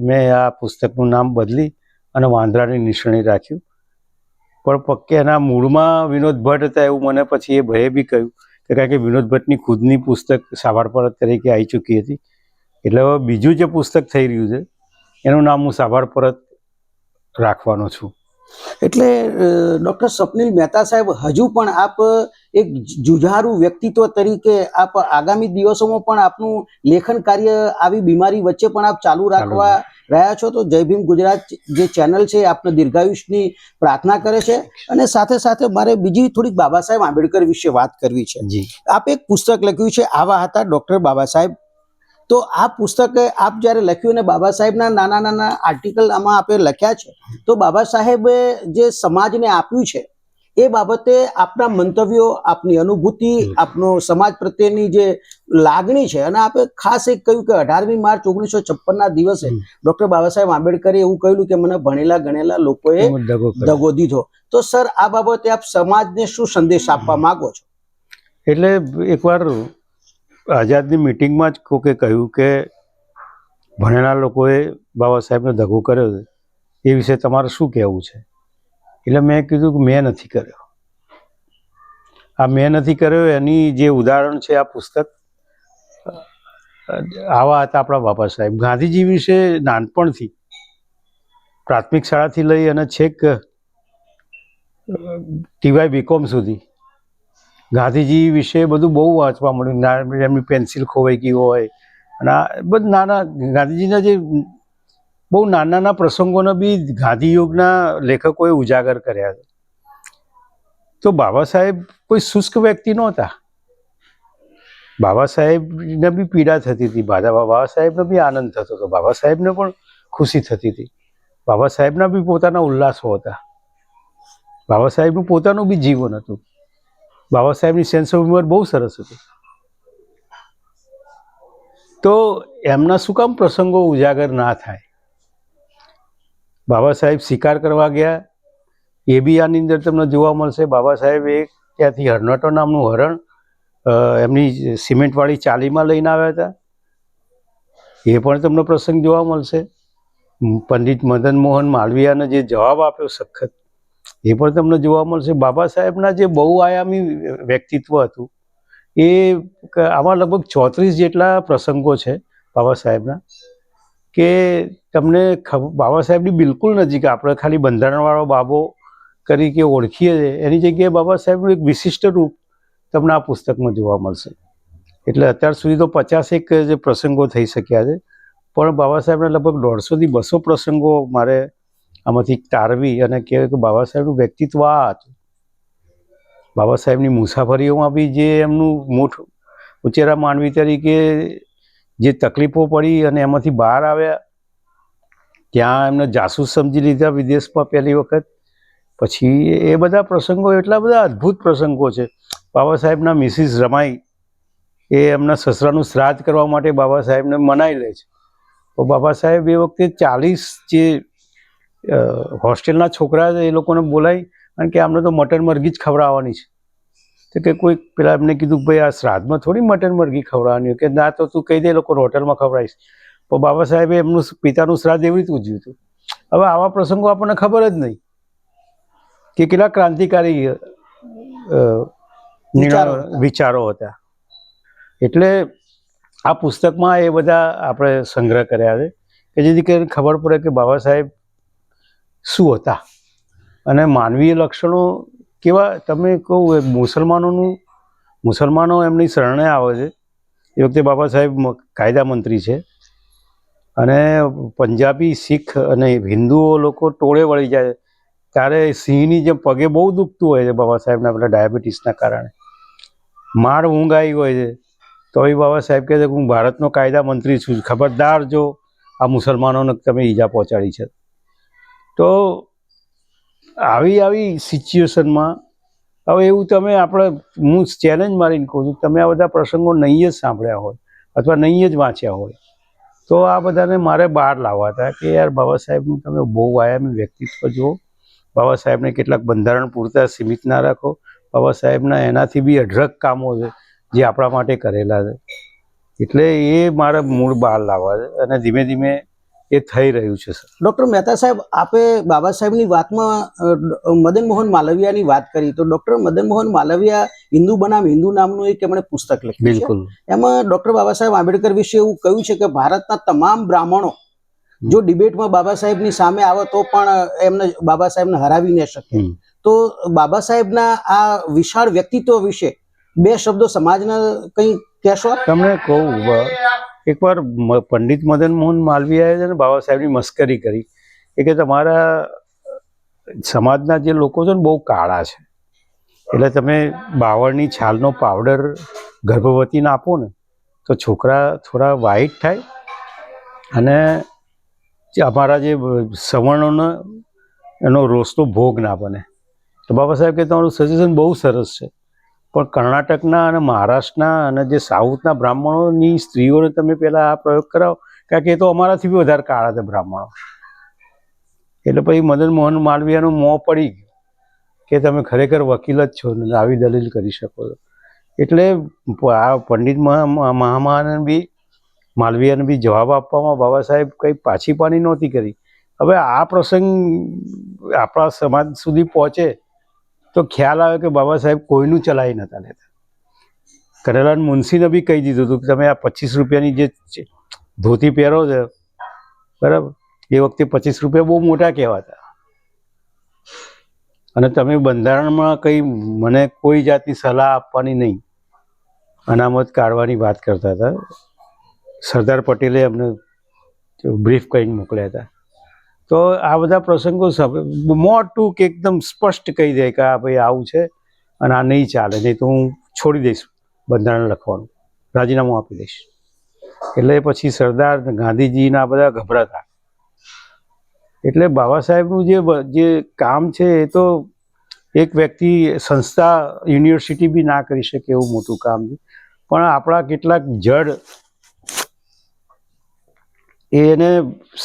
મેં આ પુસ્તકનું નામ બદલી અને વાંદરાની નિસરણી રાખ્યું. પણ પક્કે એના મૂળમાં વિનોદ ભટ્ટ હતા એવું મને પછી એ ભાઈએ બી કહ્યું કે કારણ કે વિનોદ ભટ્ટની ખુદની પુસ્તક સાભાર પરત તરીકે આવી ચૂકી હતી. એટલે હવે બીજું જે પુસ્તક થઈ રહ્યું છે એનું નામ હું સાભાર પરત રાખવાનો છું. એટલે ડૉક્ટર સ્વપ્નિલ મહેતા સાહેબ, હજુ પણ આપ એક જુઝારૂ વ્યક્તિત્વ તરીકે આપ આગામી દિવસોમાં પણ આપનું લેખન કાર્ય આવી બીમારી વચ્ચે પણ આપ ચાલુ રાખવા રહ્યા છો. તો જય ભીમ ગુજરાત જે ચેનલ છે આપને દીર્ઘાયુષની પ્રાર્થના કરે છે. અને સાથે સાથે મારે બીજી થોડીક બાબા સાહેબ આંબેડકર વિશે વાત કરવી છે. આપ એક પુસ્તક લખ્યું છે, આવા હતા ડૉક્ટર બાબા સાહેબ. તો આ પુસ્તક આપ જ્યારે લખ્યું ને બાબા સાહેબના નાના નાના આર્ટિકલ આમાં આપે લખ્યા છે, તો બાબા સાહેબે જે સમાજને આપ્યું છે એ બાબતે આપના મંતવ્યો, આપની અનુભૂતિ, આપનો સમાજ પ્રત્યેની જે લાગણી છે, અને આપે ખાસ એક કહ્યું કે 18મી માર્ચ 1956ના દિવસે ડૉક્ટર બાબા સાહેબ આંબેડકરે એવું કહ્યું કે મને ભણેલા ગણેલા લોકોએ દગો દીધો. તો સર, આ બાબતે આપ સમાજને શું સંદેશ આપવા માંગો છો? એટલે એકવાર આઝાદની મિટિંગમાં જ કોકે કહ્યું કે ભણેલા લોકોએ બાબા સાહેબને દગો કર્યો છે, એ વિશે તમારે શું કહેવું છે? એટલે મેં કીધું કે મેં નથી કર્યો. આ મેં નથી કર્યો એની જે ઉદાહરણ છે આ પુસ્તક. આવા હતા આપણા બાબા સાહેબ. ગાંધીજી વિશે નાનપણથી પ્રાથમિક શાળાથી લઈ અને છેક ટીવાય બીકોમ સુધી ગાંધીજી વિશે બધું બહુ વાંચવા મળ્યું. એમની પેન્સિલ ખોવાઈ ગઈ હોય અને આ બધા નાના ગાંધીજીના જે બહુ નાના નાના પ્રસંગોને બી ગાંધી યુગના લેખકોએ ઉજાગર કર્યા છે. તો બાબા સાહેબ કોઈ શુષ્ક વ્યક્તિ નહોતા. બાબા સાહેબને બી પીડા થતી હતી, બાબા સાહેબને બી આનંદ થતો હતો, બાબા સાહેબને પણ ખુશી થતી હતી. બાબા સાહેબના બી પોતાના ઉલ્લાસો હતા. બાબા સાહેબનું પોતાનું બી જીવન હતું. બાબા સાહેબની સેન્સ ઓફ હ્યુમર બહુ સરસ હતી. તો એમના શું કામ પ્રસંગો ઉજાગર ના થાય? બાબા સાહેબ શિકાર કરવા ગયા એ બી આની અંદર તમને જોવા મળશે. બાબા સાહેબ એક ત્યાંથી હરનટો નામનું હરણ એમની સિમેન્ટવાળી ચાલીમાં લઈને આવ્યા હતા, એ પણ તમને પ્રસંગ જોવા મળશે. પંડિત મદન મોહન માલવીયાને જે જવાબ આપ્યો સખત, એ પણ તમને જોવા મળશે. બાબા સાહેબના જે બહુઆયામી વ્યક્તિત્વ હતું એ આમાં લગભગ 34 જેટલા પ્રસંગો છે બાબા સાહેબના કે તમને બાબા સાહેબની બિલકુલ નજીક આપણે ખાલી બંધારણવાળો બાબો તરીકે ઓળખીએ છીએ એની જગ્યાએ બાબા સાહેબનું એક વિશિષ્ટ રૂપ તમને આ પુસ્તકમાં જોવા મળશે. એટલે અત્યાર સુધી તો 50 જે પ્રસંગો થઈ શક્યા છે, પણ બાબા સાહેબના લગભગ 150 થી 200 પ્રસંગો મારે આમાંથી તારવી અને કહેવાય કે બાબા સાહેબનું વ્યક્તિત્વ આ હતું. બાબા સાહેબની મુસાફરીઓમાં બી જે એમનું મોટું ઉચેરા માનવી તરીકે જે તકલીફો પડી અને એમાંથી બહાર આવ્યા, ત્યાં એમને જાસૂસ સમજી લીધા વિદેશમાં પહેલી વખત. પછી એ બધા પ્રસંગો એટલા બધા અદ્ભુત પ્રસંગો છે. બાબા સાહેબના મિસિસ રમાઈ એ એમના સસરાનું શ્રાદ્ધ કરવા માટે બાબા સાહેબને મનાઈ લે છે. તો બાબા સાહેબ એ વખતે 40 જે હોસ્ટેલના છોકરા એ લોકોને બોલાવી કારણ કે આમને તો મટન મરઘી જ ખવડાવવાની છે. તો કે કોઈ પેલા એમને કીધું ભાઈ આ શ્રાદ્ધમાં થોડી મટન મરઘી ખવડાવવાની હોય, કે ના તો તું કહી દે લોકો હોટલમાં ખવડાવીશ. તો બાબા સાહેબે એમનું પિતાનું શ્રાદ્ધ એવી રીતે ઉજવ્યું હતું. હવે આવા પ્રસંગો આપણને ખબર જ નહીં કે કેટલા ક્રાંતિકારી વિચારો હતા. એટલે આ પુસ્તકમાં એ બધા આપણે સંગ્રહ કર્યા છે કે જેથી કરીને ખબર પડે કે બાબા સાહેબ શું હતા અને માનવીય લક્ષણો કેવા. તમે કહું મુસલમાનો એમની શરણે આવે છે. એ વખતે બાબા સાહેબ કાયદા મંત્રી છે અને પંજાબી, શીખ અને હિન્દુઓ લોકો ટોળે વળી જાય ત્યારે સિંહની જેમ પગે બહુ દુખતું હોય છે બાબા સાહેબના પેલા ડાયાબિટીસના કારણે. માર ઊંઘ આવી હોય છે તો એ બાબા સાહેબ કહે છે કે હું ભારતનો કાયદા મંત્રી છું, ખબરદાર જો આ મુસલમાનોને તમે ઈજા પહોંચાડી છે. તો આવી સિચ્યુએશનમાં હવે એવું તમે હું ચેલેન્જ મારીને કહું છું, તમે આ બધા પ્રસંગો નહીં જ સાંભળ્યા હોય અથવા નહીં જ વાંચ્યા હોય તો આ બધાને મારે બહાર લાવવા હતા કે યાર બાબા સાહેબનું તમે બહુ આયામી વ્યક્તિત્વ જુઓ. બાબા સાહેબને કેટલાક બંધારણ પૂરતા સીમિત ના રાખો. બાબા સાહેબના એનાથી બી અઢળક કામો છે જે આપણા માટે કરેલા છે. એટલે એ મારે મૂળ બહાર લાવવા છે અને ધીમે ધીમે એ થઈ રહ્યું છે. સર ડૉક્ટર મહેતા સાહેબ, આપે બાબા સાહેબની વાતમાં મદન મોહન માલવિયાની વાત કરી, તો ડૉક્ટર મદન મોહન માલવિયા હિન્દુ બનામ હિન્દુ નામનું એક એમણે પુસ્તક લખ્યું છે. બિલકુલ. એમાં ડૉક્ટર બાબા સાહેબ આંબેડકર વિશે એવું કહ્યું છે કે ભારતના તમામ બ્રાહ્મણો જો ડિબેટમાં બાબા સાહેબની સામે આવે તો પણ એમને બાબા સાહેબને હરાવી ન શકે. તો બાબા સાહેબના આ વિશાળ વ્યક્તિત્વ વિશે 2 શબ્દો સમાજને કંઈ કહેશો? તમને કહું, એકવાર પંડિત મદન મોહન માલવીયાએ છે ને બાબા સાહેબની મસ્કરી કરી કે તમારા સમાજના જે લોકો છે ને બહુ કાળા છે, એટલે તમે બાવળની છાલનો પાવડર ગર્ભવતીને આપો ને તો છોકરા થોડા વ્હાઈટ થાય અને અમારા જે સવર્ણોને એનો રોષનો ભોગ ના બને. તો બાબા સાહેબ કે તમારું સજેશન બહુ સરસ છે, પણ કર્ણાટકના અને મહારાષ્ટ્રના અને જે સાઉથના બ્રાહ્મણોની સ્ત્રીઓને તમે પહેલાં આ પ્રયોગ કરાવો, કારણ કે એ તો અમારાથી બી વધારે કાળા હતા બ્રાહ્મણો. એટલે પછી મદન મોહન માલવીયાનું મોં પડી ગયું કે તમે ખરેખર વકીલ જ છો ને આવી દલીલ કરી શકો છો. એટલે આ પંડિત મહામહાન બી માલવીયાને બી જવાબ આપવામાં બાબા સાહેબ કંઈ પાછી પાની નહોતી કરી. હવે આ પ્રસંગ આપણા સમાજ સુધી પહોંચે તો ખ્યાલ આવે કે બાબા સાહેબ કોઈનું ચલાવી નહોતા લેતા. કનૈયાલાલ મુનશીને બી કહી દીધું હતું કે તમે આ 25 રૂપિયાની જે ધોતી પહેરો છો, બરાબર, એ વખતે 25 રૂપિયા બહુ મોટા કહેવાતા અને તમે બંધારણમાં કંઈ મને કોઈ જાતની સલાહ આપવાની નહીં, અનામત કાઢવાની વાત કરતા હતા. સરદાર પટેલે અમને બ્રીફ કરીને મોકલ્યા હતા. તો આ બધા પ્રસંગો મોટું કે એકદમ સ્પષ્ટ કહી દે કે આ ભાઈ આવું છે અને આ નહીં ચાલે, નહીં તો હું છોડી દઈશ બંધારણ લખવાનું, રાજીનામું આપી દઈશ. એટલે પછી સરદાર ગાંધીજીના બધા ગભરાતા. એટલે બાબા સાહેબનું જે કામ છે એ તો એક વ્યક્તિ, સંસ્થા, યુનિવર્સિટી બી ના કરી શકે એવું મોટું કામ છે. પણ આપણા કેટલાક જડ એને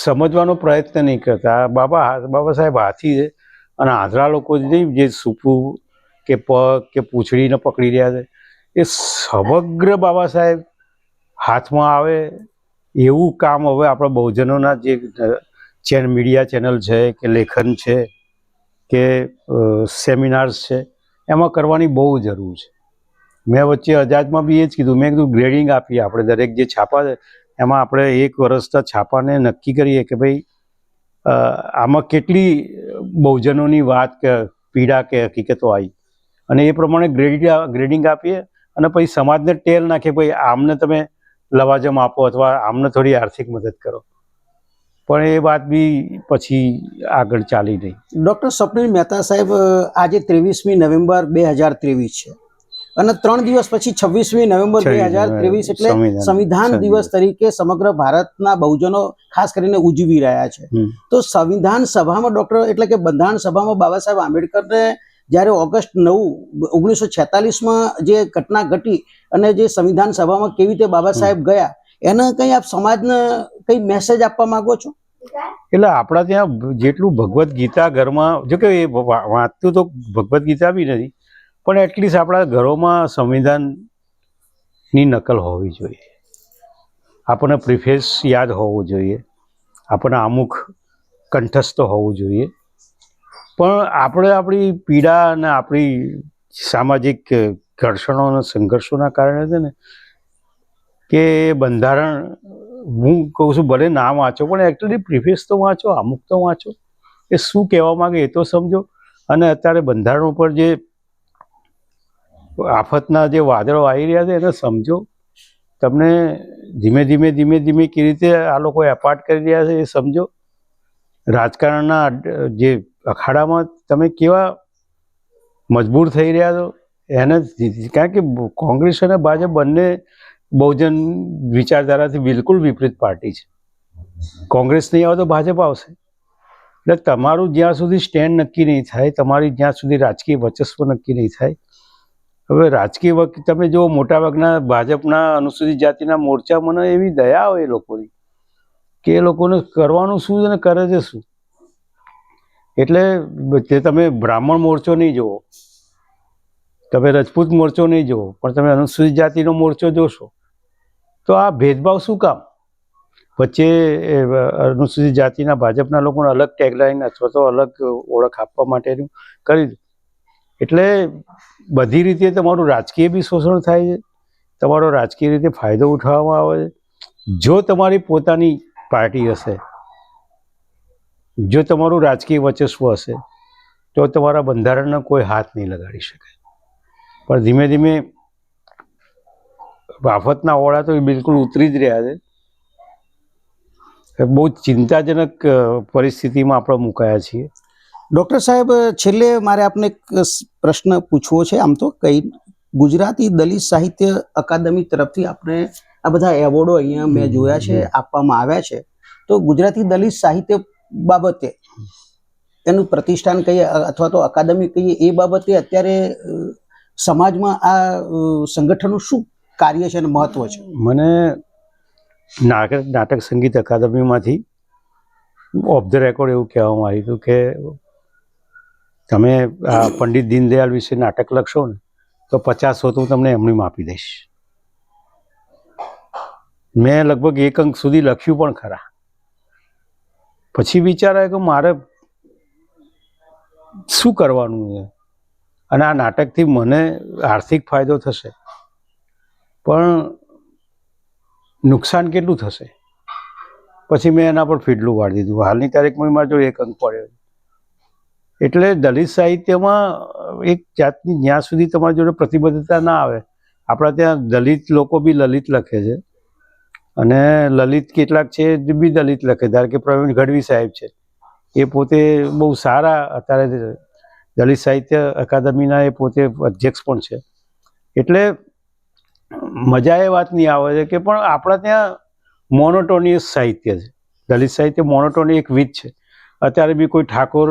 સમજવાનો પ્રયત્ન નહીં કરતા. બાબા સાહેબ હાથી છે અને આંધળા લોકો નહીં જે સૂપું કે પગ કે પૂંછડીને પકડી રહ્યા છે, એ સમગ્ર બાબા સાહેબ હાથમાં આવે એવું કામ હવે આપણા બહુજનોના જે મીડિયા ચેનલ છે કે લેખન છે કે સેમિનાર્સ છે એમાં કરવાની બહુ જરૂર છે. મેં વચ્ચે અજાજમાં બી એ જ કીધું, મેં કીધું ગ્રેડિંગ આપીએ આપણે, દરેક જે છાપા છે એમાં આપણે 1 વર્ષના છાપાને નક્કી કરીએ કે ભાઈ આમાં કેટલી બહુજનોની વાત કે પીડા કે હકીકતો આવી અને એ પ્રમાણે ગ્રેડિંગ આપીએ અને પછી સમાજને ટેલ નાખીએ ભાઈ આમને તમે લવાજમ આપો અથવા આમને થોડી આર્થિક મદદ કરો. પણ એ વાત બી પછી આગળ ચાલી નહીં. ડૉક્ટર સ્વપ્નિલ મહેતા સાહેબ, આજે 23મી નવેમ્બર 2023 છે અને 3 દિવસ પછી 26મી નવેમ્બર 2023 એટલે સંવિધાન દિવસ તરીકે સમગ્ર ભારતના બહુજનો ખાસ કરીને ઉજવી રહ્યા છે. તો સંવિધાન સભામાં ડૉક્ટર એટલે કે બંધારણ સભામાં બાબા સાહેબ આંબેડકરને જ્યારે ઓગસ્ટ 9, 1946માં જે ઘટના ઘટી અને જે સંવિધાન સભામાં કેવી રીતે બાબા સાહેબ ગયા, એના કંઈ આપ સમાજને કંઈ મેસેજ આપવા માંગો છો? એટલે આપણા ત્યાં જેટલું ભગવદ્ ગીતા ઘરમાં, જો કે એ વાંચતું તો ભગવદ્ ગીતા બી નથી, પણ એટલીસ્ટ આપણા ઘરોમાં સંવિધાનની નકલ હોવી જોઈએ. આપણને પ્રિફેસ યાદ હોવું જોઈએ, આપણને અમુક કંઠસ્થ હોવું જોઈએ. પણ આપણે આપણી પીડા અને આપણી સામાજિક ઘર્ષણો અને સંઘર્ષોના કારણે છે ને કે બંધારણ, હું કહું છું ભલે ના વાંચો પણ એકચ્યુઅલી પ્રિફેસ તો વાંચો, અમુક તો વાંચો, એ શું કહેવા માંગે એ તો સમજો. અને અત્યારે બંધારણ ઉપર જે આફતના જે વાદળો આવી રહ્યા છે એને સમજો. તમને ધીમે ધીમે કેવી રીતે આ લોકો એપાર્ટ કરી રહ્યા છે એ સમજો. રાજકારણના જે અખાડામાં તમે કેવા મજબૂર થઈ રહ્યા છો એને, કારણ કે કોંગ્રેસ અને ભાજપ બંને બહુજન વિચારધારાથી બિલકુલ વિપરીત પાર્ટી છે. કોંગ્રેસ નહીં આવે તો ભાજપ આવશે. એટલે તમારું જ્યાં સુધી સ્ટેન્ડ નક્કી નહીં થાય, તમારી જ્યાં સુધી રાજકીય વર્ચસ્વ નક્કી નહીં થાય. હવે રાજકીય વખત તમે જો મોટાભાગના ભાજપના અનુસૂચિત જાતિના મોરચા, મને એવી દયા હોય એ લોકોની કે એ લોકોને કરવાનું શું અને કરે છે શું. એટલે તે તમે બ્રાહ્મણ મોરચો નહીં જુઓ, તમે રજપૂત મોરચો નહીં જુઓ, પણ તમે અનુસૂચિત જાતિનો મોરચો જોશો તો આ ભેદભાવ શું કામ? વચ્ચે અનુસૂચિત જાતિના ભાજપના લોકોને અલગ ટેગલાઈન અથવા તો અલગ ઓળખ આપવા માટેનું કરી દઉં. એટલે બધી રીતે તમારું રાજકીય બી શોષણ થાય છે, તમારો રાજકીય રીતે ફાયદો ઉઠાવવામાં આવે છે. જો તમારી પોતાની પાર્ટી હશે, જો તમારું રાજકીય વર્ચસ્વ હશે તો તમારા બંધારણને કોઈ હાથ નહીં લગાડી શકે. પણ ધીમે ધીમે આફતના ઓળા તો બિલકુલ ઉતરી જ રહ્યા છે. બહુ ચિંતાજનક પરિસ્થિતિમાં આપણે મુકાયા છીએ. ડૉક્ટર સાહેબ, છેલ્લે મારે આપને એક પ્રશ્ન પૂછવો છે. આમ તો ગુજરાતી દલિત સાહિત્ય અકાદમી તરફથી આપણે આ બધા એવોર્ડો અહીંયા મેં જોયા છે આપવામાં આવ્યા છે. તો ગુજરાતી દલિત સાહિત્ય બાબતે એનું પ્રતિષ્ઠાન કહીએ અથવા તો અકાદમી કહીએ, એ બાબતે અત્યારે સમાજમાં આ સંગઠનનું શું કાર્ય છે અને મહત્વ છે? મને નાટક સંગીત અકાદમીમાંથી ઓફ ધ રેકોર્ડ એવું કહેવામાં આવ્યું હતું કે તમે આ પંડિત દીનદયાળ વિશે નાટક લખશો ને તો 50 તો હું તમને એમની આપી દઈશ. મેં લગભગ 1 અંક સુધી લખ્યું પણ ખરા. પછી વિચાર આવ્યો કે મારે શું કરવાનું છે, અને આ નાટકથી મને આર્થિક ફાયદો થશે પણ નુકસાન કેટલું થશે. પછી મેં એના પર ફીડલું વાળી દીધું. હાલની તારીખમાં મારે જો 1 અંક પડ્યો. એટલે દલિત સાહિત્યમાં એક જાતની જ્યાં સુધી તમારી જોડે પ્રતિબદ્ધતા ના આવે, આપણા ત્યાં દલિત લોકો બી લલિત લખે છે અને લલિત કેટલાક છે જે બી દલિત લખે. ધારો કે પ્રવીણ ગઢવી સાહેબ છે, એ પોતે બહુ સારા અત્યારે દલિત સાહિત્ય અકાદમીના એ પોતે અધ્યક્ષ પણ છે. એટલે મજા એ વાતની આવે છે કે પણ આપણા ત્યાં મોનોટોનિયસ સાહિત્ય છે. દલિત સાહિત્ય મોનોટોની એક રીત છે. અત્યારે બી કોઈ ઠાકોર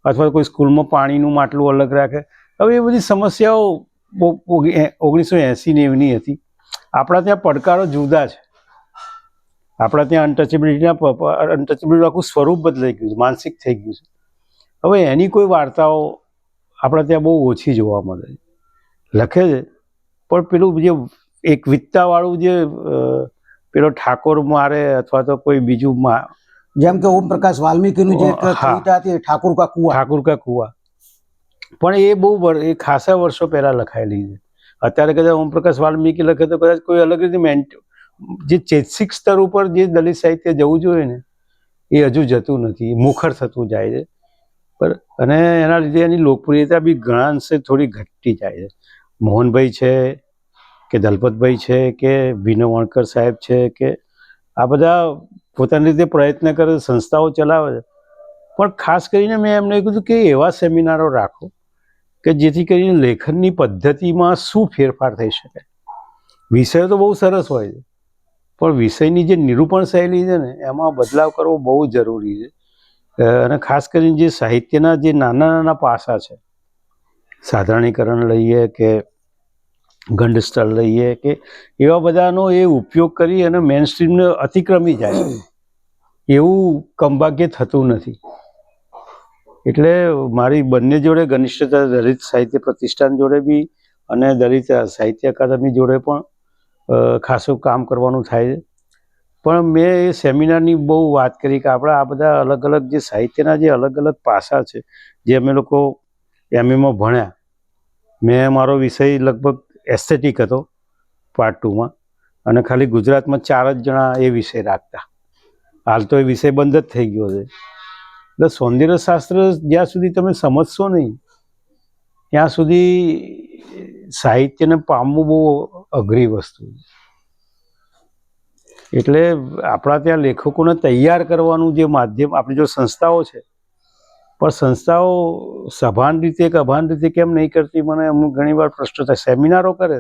અથવા કોઈ સ્કૂલમાં પાણીનું માટલું અલગ રાખે. હવે એ બધી સમસ્યાઓ 1980-90ની હતી. આપણા ત્યાં પડકારો જુદા છે. આપણા ત્યાં અનટચેબિલિટીનું આખું સ્વરૂપ બદલાઈ ગયું છે, માનસિક થઈ ગયું છે. હવે એની કોઈ વાર્તાઓ આપણા ત્યાં બહુ ઓછી જોવા મળે છે. લખે છે પણ પેલું જે એક વિત્તાવાળું જે પેલો ઠાકોર મારે અથવા તો કોઈ બીજું જેમ કે ઓમપ્રકાશ વાલ્મીકીનું જે કવિતા હતી ઠાકુર કા કુવા, પણ એ બહુ એ ખાસા વર્ષો પહેલા લખાયેલી છે. અત્યારે કદાચ ઓમપ્રકાશ વાલ્મીકી લખે તો કદાચ કોઈ અલગ રીતે જે ચૈતસિક સ્તર ઉપર જે દલિત સાહિત્ય જવું જોઈએ ને એ હજુ જતું નથી, મુખર થતું જાય છે. અને એના લીધે એની લોકપ્રિયતા બી ઘણા અંશે થોડી ઘટતી જાય છે. મોહનભાઈ છે કે દલપતભાઈ છે કે વિનય વણકર સાહેબ છે કે આ બધા પોતાની રીતે પ્રયત્ન કરે, સંસ્થાઓ ચલાવે છે. પણ ખાસ કરીને મેં એમને કીધું કે એવા સેમિનારો રાખો કે જેથી કરીને લેખનની પદ્ધતિમાં શું ફેરફાર થઈ શકે. વિષયો તો બહુ સરસ હોય છે, પણ વિષયની જે નિરૂપણ શૈલી છે ને એમાં બદલાવ કરવો બહુ જરૂરી છે. અને ખાસ કરીને જે સાહિત્યના જે નાના નાના પાસા છે, સાધારણીકરણ લઈએ કે ગંડસ્થળ લઈએ કે એવા બધાનો એ ઉપયોગ કરી અને મેઇન સ્ટ્રીમને અતિક્રમી જાય એવું કંભાગ્ય થતું નથી. એટલે મારી બંને જોડે ઘનિષ્ઠતા દલિત સાહિત્ય પ્રતિષ્ઠાન જોડે બી અને દલિત સાહિત્ય અકાદમી જોડે પણ ખાસું કામ કરવાનું થાય છે. પણ મેં એ સેમિનારની બહુ વાત કરી કે આપણા આ બધા અલગ અલગ જે સાહિત્યના જે અલગ અલગ પાસા છે જે અમે લોકો એમએમાં ભણ્યા. મેં મારો વિષય લગભગ એસ્થેટિક હતો પાર્ટ 2માં, અને ખાલી ગુજરાતમાં 4 જ જણા એ વિષય રાખતા. હાલ તો એ વિષય બંધ જ થઈ ગયો છે. એટલે સૌંદર્યશાસ્ત્ર જ્યાં સુધી તમે સમજશો નહીં ત્યાં સુધી સાહિત્યને પામવું બહુ અઘરી વસ્તુ છે. એટલે આપણા ત્યાં લેખકોને તૈયાર કરવાનું જે માધ્યમ, આપણી જો સંસ્થાઓ છે, પણ સંસ્થાઓ સભાન રીતે કે અભાન રીતે કેમ નહીં કરતી મને અમુક ઘણી વાર પ્રશ્ન થાય. સેમિનારો કરે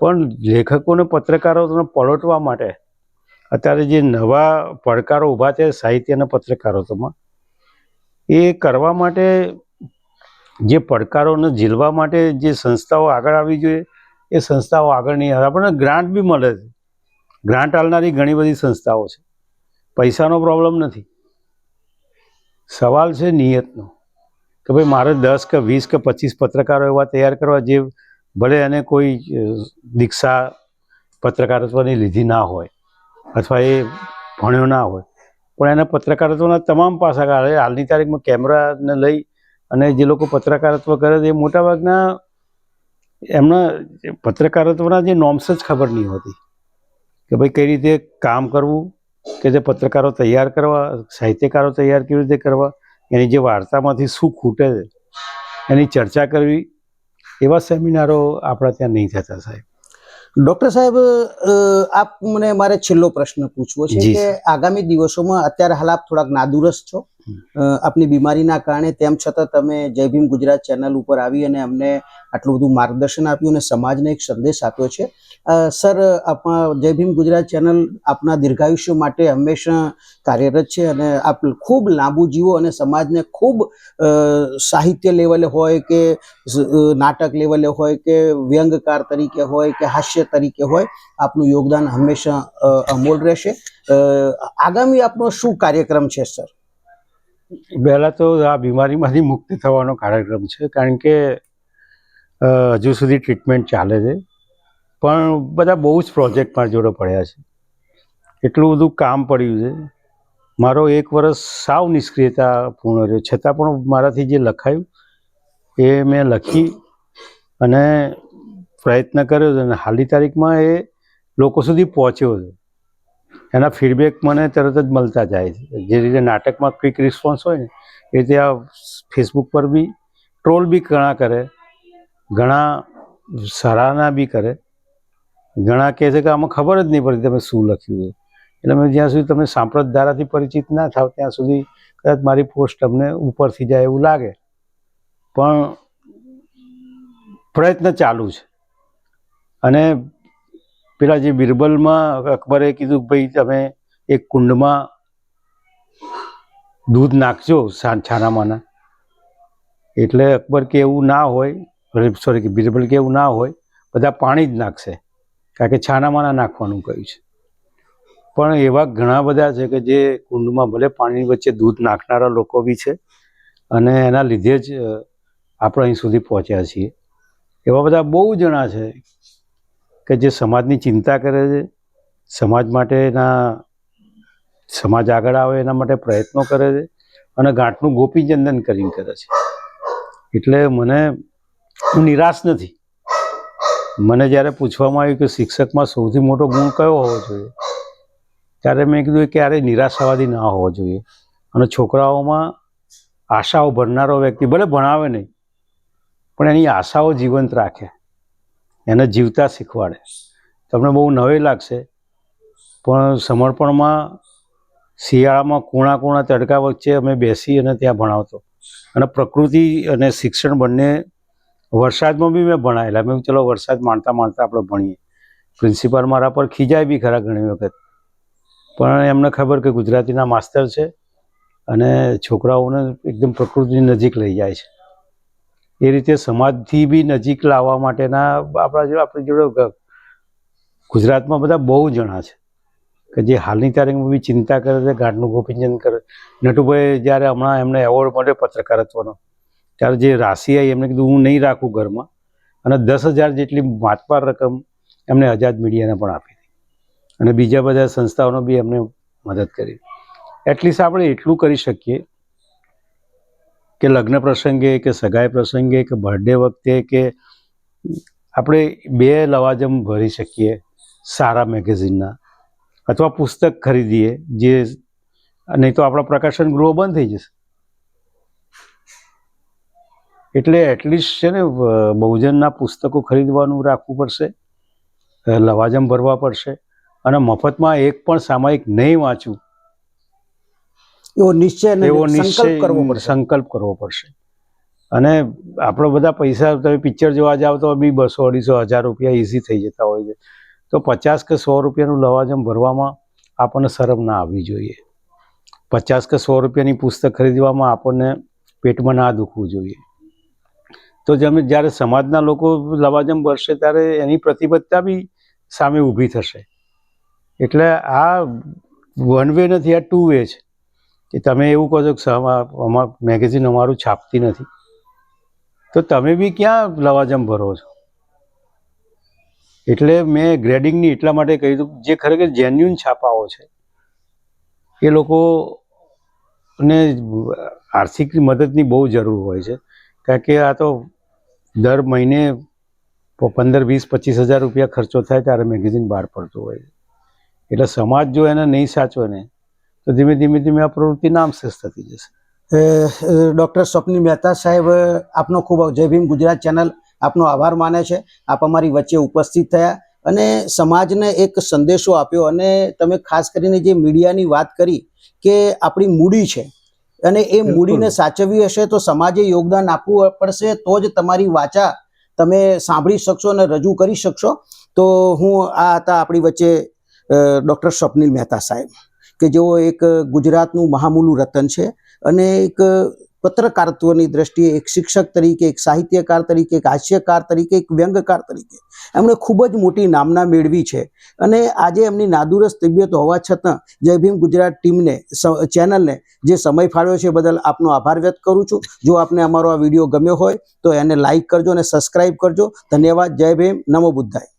પણ લેખકોને પત્રકારોને પલટવા માટે અત્યારે જે નવા પડકારો ઊભા થયા સાહિત્ય અને પત્રકારોમાં, એ કરવા માટે જે પડકારોને ઝીલવા માટે જે સંસ્થાઓ આગળ આવવી જોઈએ એ સંસ્થાઓ આગળ નહીં આવે. આપણને ગ્રાન્ટ બી મળે છે, ગ્રાન્ટ આલનારી ઘણી બધી સંસ્થાઓ છે, પૈસાનો પ્રોબ્લેમ નથી. સવાલ છે નિયતનો કે ભાઈ મારે 10 કે 20 કે 25 પત્રકારો એવા તૈયાર કરવા જે ભલે એને કોઈ દીક્ષા પત્રકારત્વની લીધી ના હોય અથવા એ ભણ્યો ના હોય, પણ એને પત્રકારત્વના તમામ પાસા કાઢે. હાલની તારીખમાં કેમેરાને લઈ અને જે લોકો પત્રકારત્વ કરે છે એ મોટાભાગના એમના પત્રકારત્વના જે નોર્મ્સ જ ખબર નહીં હોતી કે ભાઈ કઈ રીતે કામ કરવું, કે જે પત્રકારો તૈયાર કરવા, સાહિત્યકારો તૈયાર કેવી રીતે કરવા, એની જે વાર્તામાંથી શું ખૂટે છે એની ચર્ચા કરવી. એવા સેમિનારો આપણા ત્યાં નહીં થતા સાહેબ. ડૉક્ટર સાહેબ, આપ મને મારે છેલ્લો પ્રશ્ન પૂછવો છે કે આગામી દિવસોમાં અત્યારે હાલ આપ થોડાક નાદુરસ્ત છો આપની બીમારીના કારણે, તેમ છતાં તમે જય ભીમ ગુજરાત ચેનલ ઉપર આવી અને અમને આટલું બધું માર્ગદર્શન આપ્યું અને સમાજને એક સંદેશ આપ્યો છે. સર, જય ભીમ ગુજરાત ચેનલ આપના દીર્ઘાયુષ્ય માટે હંમેશા કાર્યરત છે અને આપ ખૂબ લાંબુ જીવો અને સમાજને ખૂબ સાહિત્ય લેવલે હોય કે નાટક લેવલે હોય કે વ્યંગકાર તરીકે હોય કે હાસ્ય તરીકે હોય, આપનું યોગદાન હંમેશા અમોલ રહેશે. આગામી આપનો શું કાર્યક્રમ છે સર? પહેલાં તો આ બીમારીમાંથી મુક્ત થવાનો કાર્યક્રમ છે, કારણ કે હજુ સુધી ટ્રીટમેન્ટ ચાલે છે, પણ બધા બહુ જ પ્રોજેક્ટ મારી જોડે પડ્યા છે, એટલું બધું કામ પડ્યું છે. મારો 1 વર્ષ સાવ નિષ્ક્રિયતા પૂર્ણ રહ્યો, છતાં પણ મારાથી જે લખાયું એ મેં લખી અને પ્રયત્ન કર્યો છે અને હાલની તારીખમાં એ લોકો સુધી પહોંચ્યો છે. એના ફીડબેક મને તરત જ મળતા જાય છે. જે રીતે નાટકમાં ક્વિક રિસ્પોન્સ હોય ને એ રીતે આ ફેસબુક પર બી ટ્રોલ બી ઘણા કરે, ઘણા સરાહના બી કરે, ઘણા કહે છે કે આમાં ખબર જ નહીં પડતી તમે શું લખ્યું છે. એટલે મેં જ્યાં સુધી તમે સાંપ્રત ધારાથી પરિચિત ના થાવ ત્યાં સુધી કદાચ મારી પોસ્ટ તમને ઉપરથી જાય એવું લાગે, પણ પ્રયત્ન ચાલુ છે. અને પેલા જે બિરબલમાં અકબરે કીધું ભાઈ તમે એક કુંડમાં દૂધ નાખજો છાનામાના, એટલે અકબર કે એવું ના હોય, સોરી કે બિરબલ કે એવું ના હોય, બધા પાણી જ નાખશે, કારણ કે છાનામાના નાખવાનું કહ્યું છે. પણ એવા ઘણા બધા છે કે જે કુંડમાં ભલે પાણીની વચ્ચે દૂધ નાખનારા લોકો બી છે અને એના લીધે જ આપણે અહીં સુધી પહોંચ્યા છીએ. એવા બધા બહુ જણા છે કે જે સમાજની ચિંતા કરે છે, સમાજ માટેના, સમાજ આગળ આવે એના માટે પ્રયત્નો કરે છે અને ગાંઠનું ગોપીચંદન કરીને કરે છે. એટલે હું નિરાશ નથી. મને જ્યારે પૂછવામાં આવ્યું કે શિક્ષકમાં સૌથી મોટો ગુણ કયો હોવો જોઈએ, ત્યારે મેં કીધું કે ક્યારેય નિરાશાવાદી ના હોવો જોઈએ અને છોકરાઓમાં આશાઓ ભરનારો વ્યક્તિ, ભલે ભણાવે નહીં પણ એની આશાઓ જીવંત રાખે, એને જીવતા શીખવાડે. તમને બહુ નવાઈ લાગશે પણ સમર્પણમાં શિયાળામાં કૂણા તડકા વચ્ચે અમે બેસી અને ત્યાં ભણાવતો. અને પ્રકૃતિ અને શિક્ષણ બંને, વરસાદમાં બી મેં ભણાયેલા. મેં ચલો વરસાદ માણતા આપણે ભણીએ. પ્રિન્સિપાલ મારા પર ખીજાય બી ખરા ઘણી વખત, પણ એમને ખબર કે ગુજરાતીના માસ્તર છે અને છોકરાઓને એકદમ પ્રકૃતિની નજીક લઈ જાય છે. એ રીતે સમાજથી બી નજીક લાવવા માટેના આપણી જોડે ગુજરાતમાં બધા બહુ જણા છે કે જે હાલની તારીખમાં બી ચિંતા કરે છે. ગાંઠનું ગોપીચંદ કરે, નટુભાઈ જ્યારે હમણાં એમને એવોર્ડ મળ્યો પત્રકારત્વનો, ત્યારે જે રાશિ આવી એમને કીધું હું નહીં રાખું ઘરમાં, અને 10,000 જેટલી માતબાર રકમ એમને આઝાદ મીડિયાને પણ આપી હતી, અને બીજા બધા સંસ્થાઓનો બી એમને મદદ કરી. એટલીસ્ટ આપણે એટલું કરી શકીએ કે લગ્ન પ્રસંગે કે સગાઈ પ્રસંગે કે બર્થડે વખતે કે આપણે 2 લવાજમ ભરી શકીએ સારા મેગેઝિનના, અથવા પુસ્તક ખરીદીએ. જે નહીં તો આપણા પ્રકાશન ગૃહો બંધ થઈ જશે. એટલે એટલીસ્ટ છે ને બહુજનના પુસ્તકો ખરીદવાનું રાખવું પડશે, લવાજમ ભરવા પડશે, અને મફતમાં એક પણ સામાયિક નહીં વાંચવું એવો સંકલ્પ કરવો પડશે. અને આપણે બધા પૈસા, તમે પિક્ચર જોવા જાવ તો બી 200, 250, 1000 રૂપિયા ઇઝી થઈ જતા હોય છે. તો 50 કે 100 રૂપિયાનું લવાજમ ભરવામાં આપણને શરમ ના આવવી જોઈએ. 50 કે 100 રૂપિયાની પુસ્તક ખરીદવામાં આપણને પેટમાં ના દુખવું જોઈએ. તો જ્યારે સમાજના લોકો લવાજમ ભરશે ત્યારે એની પ્રતિબદ્ધતા બી સામે ઊભી થશે. એટલે આ 1 વે નથી, આ 2 વે છે. કે તમે એવું કહો છો કે મેગેઝિન અમારું છાપતી નથી, તો તમે બી ક્યાં લવાજમ ભરો છો? એટલે મેં ગ્રેડિંગની એટલા માટે કહ્યું, જે ખરેખર જેન્યુન છાપાઓ છે એ લોકોને આર્થિક મદદની બહુ જરૂર હોય છે. કારણ કે આ તો દર મહિને 15, 20, 25 હજાર રૂપિયા ખર્ચો થાય ત્યારે મેગેઝિન બહાર પડતું હોય છે. એટલે સમાજ જો એને નહીં સાચવે ને તો ધીમે ધીમે આ પ્રવૃત્તિ નામશેષ થતી જશે. ડૉક્ટર સ્વપ્નિલ મહેતા સાહેબ, આપનો ખૂબ જય ભીમ ગુજરાત ચેનલ આપનો આભાર માને છે. આપ અમારી વચ્ચે ઉપસ્થિત થયા અને સમાજને એક સંદેશો આપ્યો, અને તમે ખાસ કરીને જે મીડિયાની વાત કરી કે આપણી મૂડી છે અને એ મૂડીને સાચવવી હશે તો સમાજે યોગદાન આપવું પડશે, તો જ તમારી વાચા તમે સાંભળી શકશો અને રજૂ કરી શકશો. તો આ હતા આપણી વચ્ચે ડૉક્ટર સ્વપ્નિલ મહેતા સાહેબ, કે જેઓ એક ગુજરાતનું મહામૂલું રતન છે અને એક પત્રકારત્વની દ્રષ્ટિએ એક શિક્ષક તરીકે, એક સાહિત્યકાર તરીકે, એક હાસ્યકાર તરીકે, એક વ્યંગકાર તરીકે એમણે ખૂબ જ મોટી નામના મેળવી છે. અને આજે એમની નાદુરસ્ત તબિયત હોવા છતાં જય ભીમ ગુજરાત ટીમને, ચેનલને જે સમય ફાળવ્યો છે બદલ આપનો આભાર વ્યક્ત કરું છું. જો આપને અમારો આ વિડીયો ગમ્યો હોય તો એને લાઈક કરજો અને સબસ્ક્રાઈબ કરજો. ધન્યવાદ. જય ભીમ. નમો બુદ્ધાય.